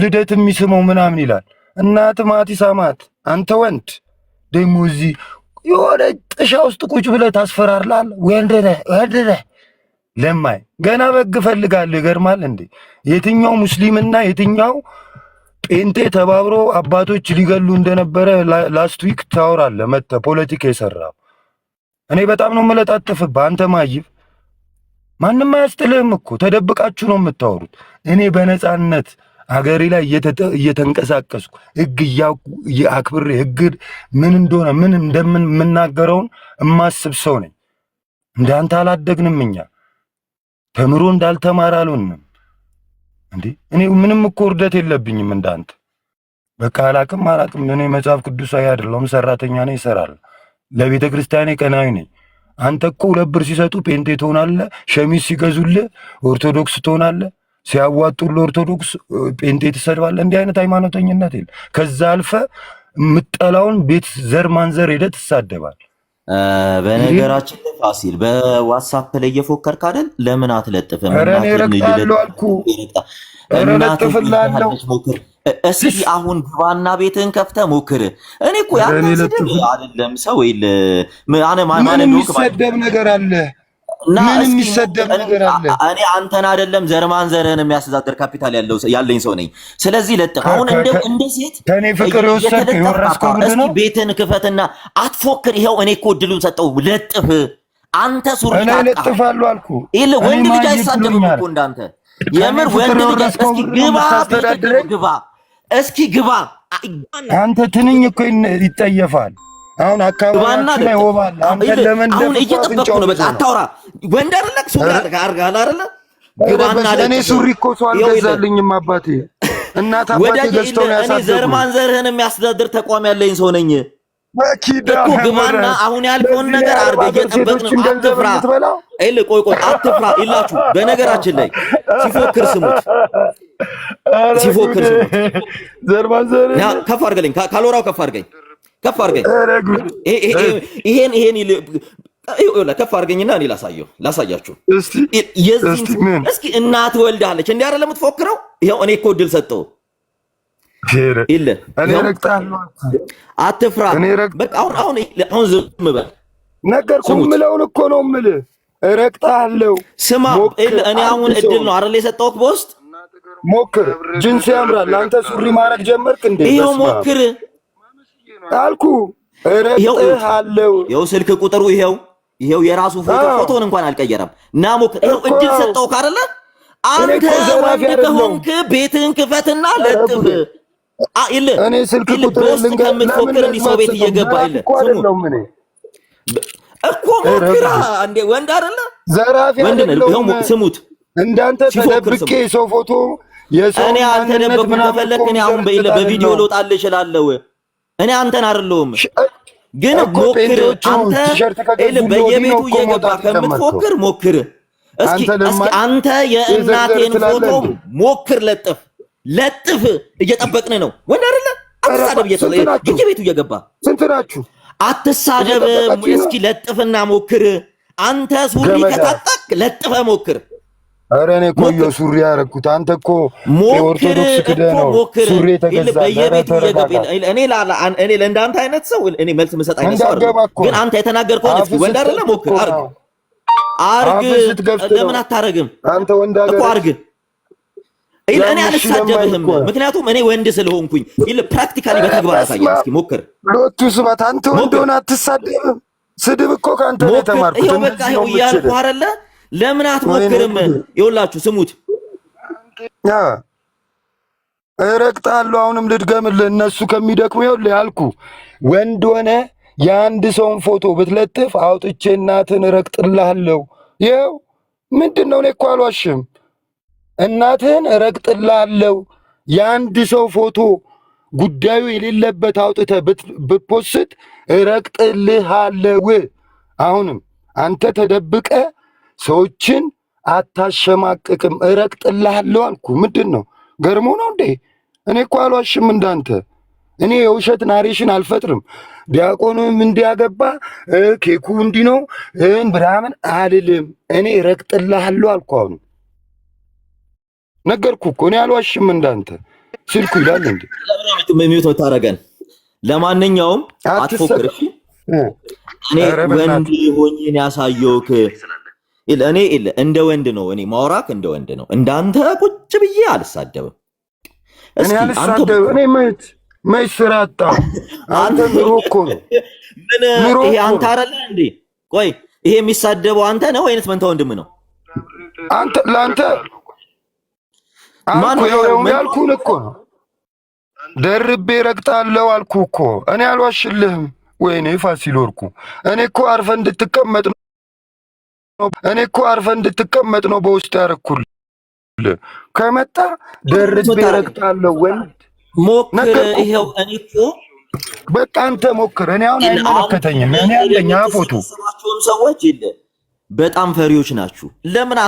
ልደት የሚስመው ምናምን ይላል። እናት ማቲ ሳማት። አንተ ወንድ ደግሞ እዚህ የሆነ ጥሻ ውስጥ ቁጭ ብለህ ታስፈራራለህ። ወንድ ነህ ለማይ ገና በግ እፈልጋለሁ። ይገርማል እንዴ! የትኛው ሙስሊምና የትኛው ጴንጤ ተባብሮ አባቶች ሊገሉ እንደነበረ ላስት ዊክ ታወራለህ መጥተህ ፖለቲካ የሰራው። እኔ በጣም ነው የምለጣጥፍብህ አንተ ማይብ። ማንም አያስጥልህም እኮ ተደብቃችሁ ነው የምታወሩት። እኔ በነፃነት ሀገሬ ላይ እየተንቀሳቀስኩ ህግ አክብሬ ህግ ምን እንደሆነ ምን እንደምናገረውን እማስብ ሰው ነኝ። እንዳንተ አላደግንም እኛ። ተምሮ እንዳልተማር አልሆንም እንዴ። እኔ ምንም እኮ ውርደት የለብኝም እንዳንተ። በቃ አላቅም። እኔ መጽሐፍ ቅዱሳዊ አይደለሁም፣ ሰራተኛ ነኝ፣ እሰራለሁ። ለቤተ ክርስቲያኔ ቀናዊ ነኝ። አንተ እኮ 2 ብር ሲሰጡ ጴንጤ ትሆናለህ፣ ሸሚዝ ሲገዙልህ ኦርቶዶክስ ትሆናለህ፣ ሲያዋጡልህ ኦርቶዶክስ ጴንጤ ትሰድባለህ። እንዲህ አይነት ሃይማኖተኝነት የለም። ከዛ አልፈ የምጠላውን ቤት ዘር ማንዘር ሄደህ ትሳደባል። በነገራችን ላይ ፋሲል በዋትሳፕ ላይ እየፎከርክ አይደል? ለምን አትለጥፍም? ኧረ እኔ እረግጣለሁ አልኩ። ኧረ እለጥፍልሃለሁ። እስኪ አሁን ግባና ቤትህን ከፍተህ ሞክር። እኔ እኮ ያንን ስድብ አይደለም ሰው ይል ምን የሚሰደብ ነገር አለ? ምን የሚሰደብ ነገር አለ? እኔ አንተን አይደለም ዘርማን ዘርህን የሚያስተዳድር ካፒታል ያለኝ ሰው ነኝ። ስለዚህ ለጥፍ። አሁን እንደ ሴት ከኔ ፍቅር የወሰድክ የወረስከው ብለህ ነው። እስኪ ቤትህን ክፈትና አትፎክር። ይኸው እኔ እኮ እድሉን ሰጠው። ለጥፍ። አንተ ሱሪ እኔ ለጥፋለሁ አልኩ። ይል ወንድ ልጅ አይሳደብም እኮ እንዳንተ። የምር ወንድ ልጅ እስኪ ግባ፣ እስኪ ግባ። አንተ ትንኝ እኮ ይጠየፋል። አሁን አካባቢያችን ላይ ወባል። አንተ ለምን አሁን እየጠበቅኩ ነው። በቃ አታውራ። ወንድ አይደለክ ሱሪ አድርገሃል አይደለ? ግባና እኔ ሱሪ እኮ ሰው አልገዛልኝም አባቴ። እናት አባቴ ገዝተው ነው ያሳደጉኝ። እኔ ዘር ማንዘርህን የሚያስተዳድር ተቋም ያለኝ ሰው ነኝ እኮ። ግባና አሁን ያልከውን ነገር አድርገህ እየጠበቅን ነው። አትፍራ። ቆይ አትፍራ ይላችሁ። በነገራችን ላይ ሲፎክር ስሙት፣ ሲፎክር ስሙት። ዘር ማንዘር ከፍ አድርገኝ፣ ካልወራው ከፍ አድርገኝ፣ ከፍ አድርገኝ። ይሄን ከፍ አድርገኝና እኔ ላሳያችሁ። እስኪ እናት ወልዳለች እንዲህ አይደለም የምትፎክረው? ይኸው እኔ እኮ እድል ሰጠው። አትፍራ። በቃ አሁን ዝም በል። ነገርኩህ። የምለውን እኮ ነው የምልህ። እረግጥሃለሁ። ስማ፣ እኔ አሁን እድል ነው አይደል የሰጠሁህ በውስጥ። ሞክር። ጅንስ ያምራል። አንተ ሱሪ ማድረግ ጀመርክ እንዴ? ይኸው ሞክር አልኩ። እረግጥሃለሁ። ይኸው ስልክ ቁጥሩ ይኸው የራሱ ፎቶን እንኳን አልቀየረም። ና ሞክር። ይኸው እድል ሰጠሁህ አይደለ? አንተ ወንድ ከሆንክ ቤትህን ክፈትና ለጥፍ። እኔ ስልክ ቁጥር ከምትፎክር እንዲህ ሰው ቤት እየገባ እኮ ሞክራ። እንዴ ወንድ አይደለ? ዘራፊ አይደለም። ስሙት፣ እንዳንተ ተደብቄ ሰው ፎቶ እኔ አንተ ደበኩ ከፈለክ እኔ አሁን በቪዲዮ ልወጣልህ እችላለሁ። እኔ አንተን አይደለሁም ግን ሞክር። አንተ በየቤቱ እየገባ ከምትፎክር ሞክር። እስኪ አንተ የእናቴን ፎቶ ሞክር፣ ለጥፍ። እየጠበቅን ነው። ወንድ አይደለ? አትሳደብ። በየቤቱ እየገባ ስንት ናችሁ? አትሳደብ። እስኪ ለጥፍና ሞክር። አንተ ሱሪ ከታጠቅ ለጥፈ ሞክር። ኧረ እኔ ቆየ ሱሪ ያደረኩት። አንተ እኮ ኦርቶዶክስ ክደህ ነው ሱሪ የተገዛ። በየቤቱ እየገባ እኔ ለእንዳንተ አይነት ሰው እኔ መልስ የምሰጥ አይነት ሰው ግን አንተ የተናገርከውን እስኪ ወንድ አይደለ? ሞክር፣ አርግ። ለምን አታረግም? አንተ ወንድ እኮ አርግ። እኔ አልሳደብህም፣ ምክንያቱም እኔ ወንድ ስለሆንኩኝ። ፕራክቲካሊ በተግባር አሳየኝ እስኪ። ሞክር። ሎቱ ስባት። አንተ ወንድ ሆነህ አትሳደብም። ስድብ እኮ ከአንተ ነው የተማርኩት። ይኸው በቃ ይኸው እያልኩህ አይደለ? ለምን አትሞክርም? ይኸውላችሁ ስሙት። እረግጣለሁ። አሁንም ልድገምልህ፣ እነሱ ከሚደክሙ ይኸውልህ ያልኩህ። ወንድ ሆነ የአንድ ሰውን ፎቶ ብትለጥፍ አውጥቼ እናትን እረግጥልሃለሁ። ይኸው ምንድን ነው? እኔ እኮ አልዋሽም። እናትህን እረግጥልሃለሁ። የአንድ ሰው ፎቶ ጉዳዩ የሌለበት አውጥተህ ብትፖስት እረግጥልሃለሁ። አሁንም አንተ ተደብቀ ሰዎችን አታሸማቅቅም። እረግጥልሃለሁ አልኩ። ምንድን ነው? ገርሞ ነው እንዴ? እኔ እኮ አልዋሽም እንዳንተ። እኔ የውሸት ናሬሽን አልፈጥርም። ዲያቆኑም እንዲያገባ ኬኩ እንዲህ ነው ብራምን አልልም። እኔ ረግጥልሃለሁ አልኩ። አሁን ነገርኩ እኮ እኔ አልዋሽም። እንዳንተ ስልኩ ይላል እንዴ ሚዩት ታረገን። ለማንኛውም አትፎክር እሺ። እኔ ወንድ ሆኜን ያሳየውክ እኔ እንደ ወንድ ነው እኔ ማውራክ እንደ ወንድ ነው። እንዳንተ ቁጭ ብዬ አልሳደብም። እኔ አልሳደብም። እኔ መች ስራ አጣሁ። አንተ ኑሮ እኮ ነው። ምን ይሄ አንተ አይደለ እንዴ? ቆይ ይሄ የሚሳደበው አንተ ነው ወይንስ መንታ ወንድም ነው? አንተ ለአንተ ማን ነው ያልኩህ እኮ ነው። ደርቤ ረግጣለሁ አልኩህ እኮ እኔ አልዋሽልህም። ወይኔ ፋሲል ወርቁ እኔ እኮ አርፈህ እንድትቀመጥ ነው በውስጥ ያደረኩልህ። ከመጣ ደርቤ ረግጣለሁ ወንድ ሞክር። ይሄው እኔ እኮ በቃ አንተ ሞክር። እኔ አሁን አይመለከተኝም። እኔ ያለኝ ፎቶ ሰዎች በጣም ፈሪዎች ናችሁ። ለምን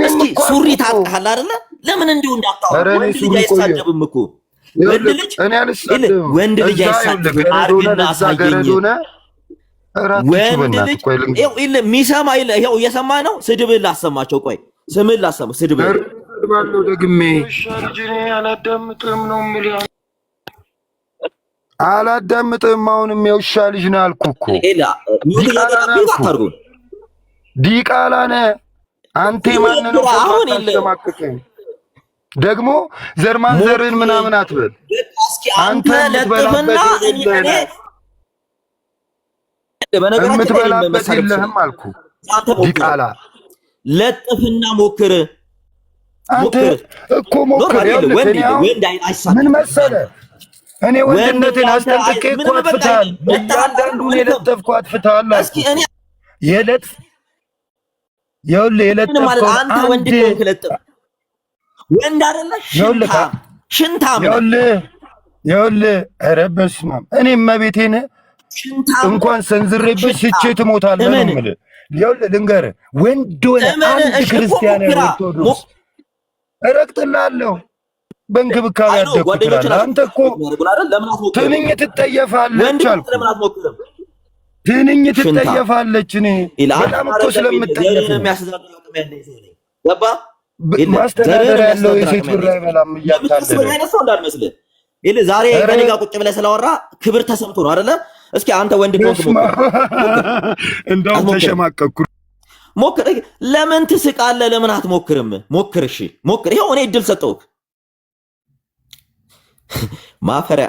እስኪ ሱሪ ታጥቃለህ አይደለ? ለምን እንዲሁ እንዳታወራ። ወንድ ልጅ አይሳደብም እኮ ወንድ ልጅ አይሳደብም። አርግና አሳየኝ። ወንድ ልጅ የሚሰማ ይኸው እየሰማ ነው። ስድብህ ላሰማቸው። ቆይ ስምህን ላሰማ። ስድብህ ባለው ደግሜ አላዳምጥም ነው የምልህ። አላዳምጥም። አሁንም የውሻ ልጅ ነህ አልኩህ እኮ ዲቃላ ነህ አንተ። ማንን ነው አታሸማቅቀኝ። ደግሞ ዘር ማንዘርን ምናምን አትበል አንተ። የምትበላበት የለህም አልኩህ ዲቃላ። ለጥፍና ሞክር አንተ እኮ ሞክር። ምን መሰለህ እኔ ወንድነቴን አስጠንቅቄ እኮ አጥፍተሃል። እያንዳንዱን የለጠፍኩ አጥፍተሃል አልኩህ። የለጠፍከው አንተ ወንድ ኮንክ ለጥፍ ወንድ አይደለ ሽንታም። ይኸውልህ ኧረ በስመ አብ እኔ እመቤቴን እንኳን ሰንዝሬብህ ስቼ ትሞታለህ ነው የምልህ። ይኸውልህ ልንገርህ ወንድ ሆነህ አንድ ክርስቲያን ኦርቶዶክስ እረግጥልሃለሁ በእንክብካቤ ያደግኩ ትላለህ። አንተ እኮ ትንኝ ትጠየፋለች አልኩህ። ትንኝ ትጠየፋለች። እኔ በጣም እኮ ስለምጠየፍ ማስተዳደር ያለው የሴት ብር አይበላም እንዳልመስልህ። ዛሬ ከእኔ ጋር ቁጭ ብለህ ስላወራ ክብር ተሰምቶ ነው አይደለ? እስኪ አንተ ወንድ እንደውም ተሸማቀቅኩ። ሞክር። ለምን ትስቃለህ? ለምን አትሞክርም? ሞክር። እሺ ሞክር። ይኸው እኔ እድል ሰጠሁህ። ማፈሪያ።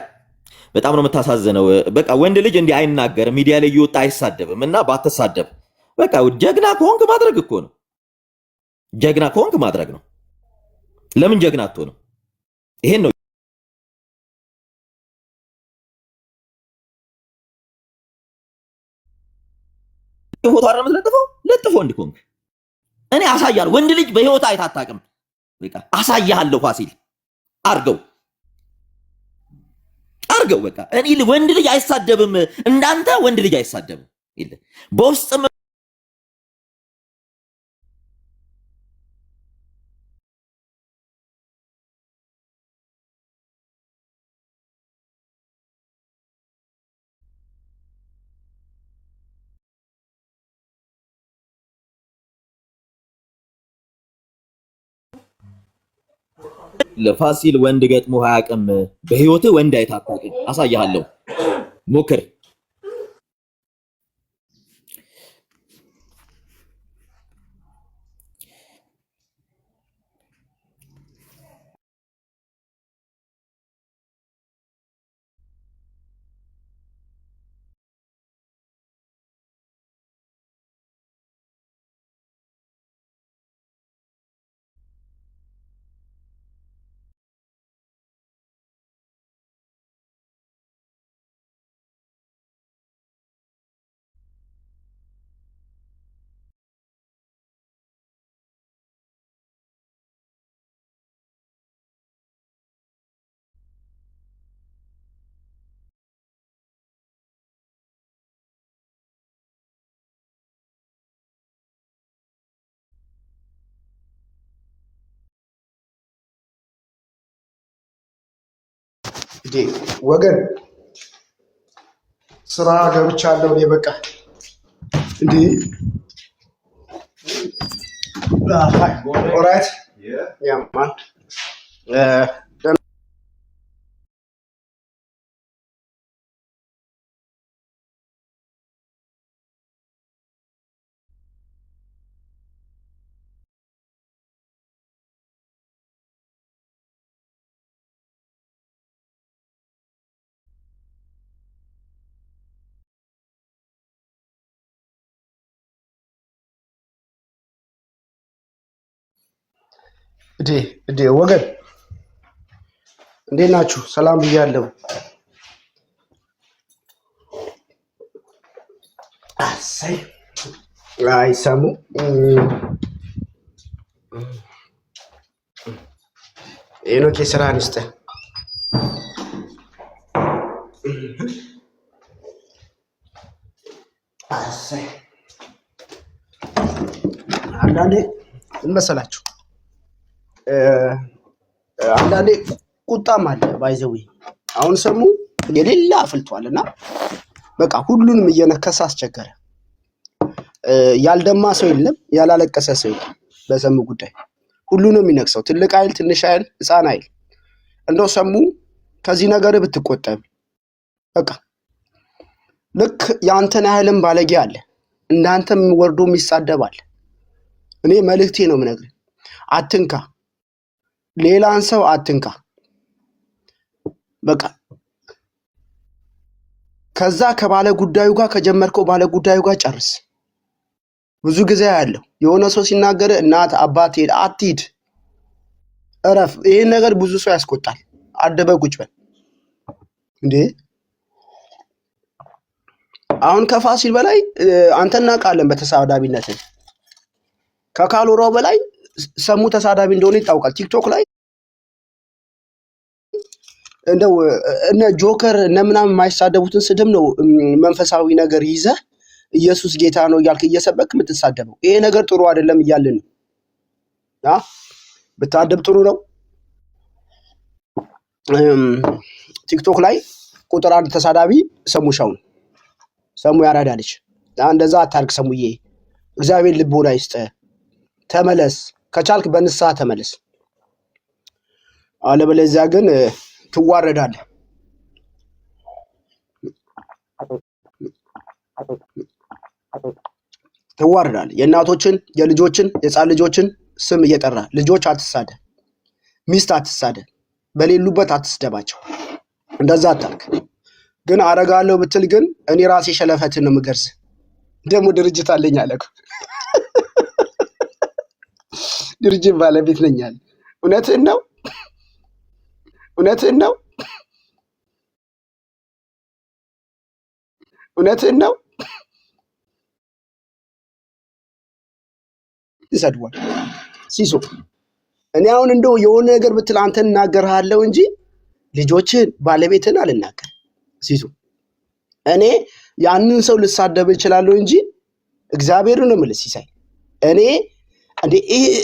በጣም ነው የምታሳዝነው። በቃ ወንድ ልጅ እንዲህ አይናገርም፣ ሚዲያ ላይ እየወጣ አይሳደብም። እና ባትሳደብ በቃ ጀግና ከሆንክ ማድረግ እኮ ነው። ጀግና ከሆንክ ማድረግ ነው። ለምን ጀግና አትሆንም? ይሄን ነው ፎቶ አረም ለጥፎ ወንድ ከሆንክ እኔ አሳያለሁ። ወንድ ልጅ በህይወት አይታጣቅም። በቃ አሳያለሁ። ፋሲል አርገው በቃ እኔ ወንድ ልጅ አይሳደብም። እንዳንተ ወንድ ልጅ አይሳደብም። በውስጥ ለፋሲል ወንድ ገጥሞ አያውቅም። በህይወትህ ወንድ አይታጣቅም። አሳያለሁ። ሞክር። እንዴ ወገን ስራ ገብቻለሁ እኔ በቃ እንዴ ኦራይት ያ ማን እንዴ ወገን እንዴት ናችሁ? ሰላም ብያለሁ። አሰይ አይሰሙ ኤኖክ የስራ አንስተ አሰይ አንዳንዴ እንመሰላችሁ አንዳንዴ ቁጣም አለ ባይዘው አሁን ሰሙ የሌላ አፍልቷልና በቃ ሁሉንም እየነከሰ አስቸገረ። ያልደማ ሰው የለም፣ ያላለቀሰ ሰው የለም። በሰሙ ጉዳይ ሁሉንም የሚነክሰው ትልቅ ኃይል፣ ትንሽ ኃይል፣ ህፃን ኃይል። እንደው ሰሙ ከዚህ ነገር ብትቆጠብ በቃ ልክ ያንተን ያህልም ባለጌ አለ፣ እንዳንተም ወርዶ የሚሳደባል። እኔ መልእክቴ ነው የምነግርህ፣ አትንካ፣ ሌላን ሰው አትንካ። በቃ ከዛ ከባለ ጉዳዩ ጋር ከጀመርከው ባለ ጉዳዩ ጋር ጨርስ። ብዙ ጊዜ ያለው የሆነ ሰው ሲናገር እናት አባት አትሂድ፣ እረፍ። ይሄን ነገር ብዙ ሰው ያስቆጣል። አደበ ቁጭ በል እንዴ። አሁን ከፋሲል በላይ አንተ እናውቃለን በተሳዳቢነት። ከካሎራው በላይ ሰሙ ተሳዳቢ እንደሆነ ይታወቃል። ቲክቶክ ላይ እንደው እነ ጆከር እነ ምናምን የማይሳደቡትን ስድብ ነው መንፈሳዊ ነገር ይዘህ ኢየሱስ ጌታ ነው እያልክ እየሰበክ የምትሳደበው። ይሄ ነገር ጥሩ አይደለም እያልን ነው። ብታደብ ጥሩ ነው። ቲክቶክ ላይ ቁጥር 1 ተሳዳቢ ሰሙ ሻው ነው። ሰሙ ያራዳልች። እንደዛ አታርግ ሰሙዬ። እግዚአብሔር ልቦና ይስጥህ። ተመለስ፣ ከቻልክ በንስሐ ተመለስ። አለበለዚያ ግን ትዋረዳለህ። የእናቶችን የልጆችን የጻን ልጆችን ስም እየጠራ ልጆች አትሳደብ፣ ሚስት አትሳደብ፣ በሌሉበት አትስደባቸው። እንደዛ አታርግ። ግን አረጋለሁ ብትል ግን እኔ ራሴ ሸለፈትን ነው የምገርዝ። ደግሞ ድርጅት አለኝ አለ እኮ ድርጅት ባለቤት ነኝ አለ። እውነትህን ነው፣ እውነትህን ነው፣ እውነትህን ነው። ይሰድዋል ሲሶ። እኔ አሁን እንደው የሆነ ነገር ብትል አንተን እናገርሃለሁ እንጂ ልጆችን ባለቤትን አልናገር ሲሶ። እኔ ያንን ሰው ልሳደብ እችላለሁ እንጂ እግዚአብሔርን ነው የምልህ ሲሳይ። እኔ እንዴ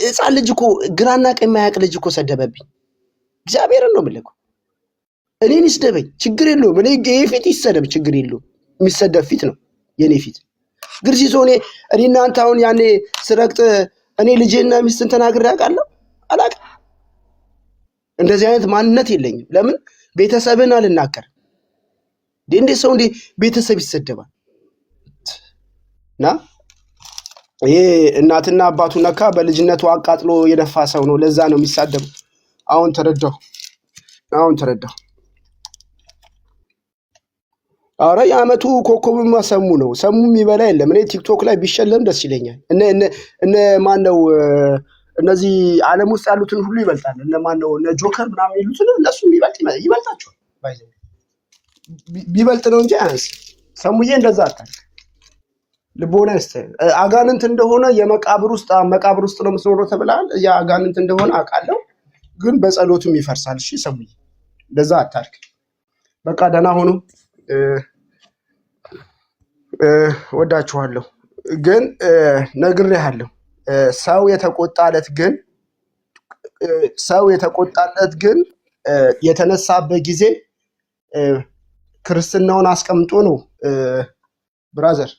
ህፃን ልጅ እኮ ግራና ቀኝ የማያውቅ ልጅ እኮ ሰደበብኝ። እግዚአብሔርን ነው የምልህ። እኔን ይስደበኝ ችግር የለውም። እኔ ፊት ይሰደብ ችግር የለውም። የሚሰደብ ፊት ነው የኔ ፊት። ግን ሲሶ እኔ እናንተ አሁን ያኔ ስረግጥ እኔ ልጄና ሚስትን ተናግሬ አውቃለሁ? አላውቅም። እንደዚህ አይነት ማንነት የለኝም። ለምን ቤተሰብን አልናገርም? እንዴ ሰው እንዴ ቤተሰብ ይሰደባል? እና ይሄ እናትና አባቱ ነካ በልጅነቱ አቃጥሎ የደፋ ሰው ነው። ለዛ ነው የሚሳደቡ። አሁን ተረዳሁ። አረ የዓመቱ ኮከብማ ሰሙ ነው። ሰሙ የሚበላ የለም። እኔ ቲክቶክ ላይ ቢሸለም ደስ ይለኛል። እነ ማን ነው እነዚህ ዓለም ውስጥ ያሉትን ሁሉ ይበልጣል። እነ ማን ነው እነ ጆከር ምናምን ይሉትን እነሱ ይበልጣቸዋል። ቢበልጥ ነው እንጂ አያንስ። ሰሙዬ እንደዛ አታልክ። ልቦና ይስተ አጋንንት እንደሆነ መቃብር ውስጥ ነው የምትኖረው ተብለሃል። ያ አጋንንት እንደሆነ አውቃለሁ፣ ግን በጸሎቱም ይፈርሳል። እሺ ሰሙዬ እንደዛ አታልክ። በቃ ደህና ሆኖ ወዳችኋለሁ። ግን ነግሬሃለሁ፣ ሰው የተቆጣለት ግን የተነሳበት ጊዜ ክርስትናውን አስቀምጦ ነው ብራዘር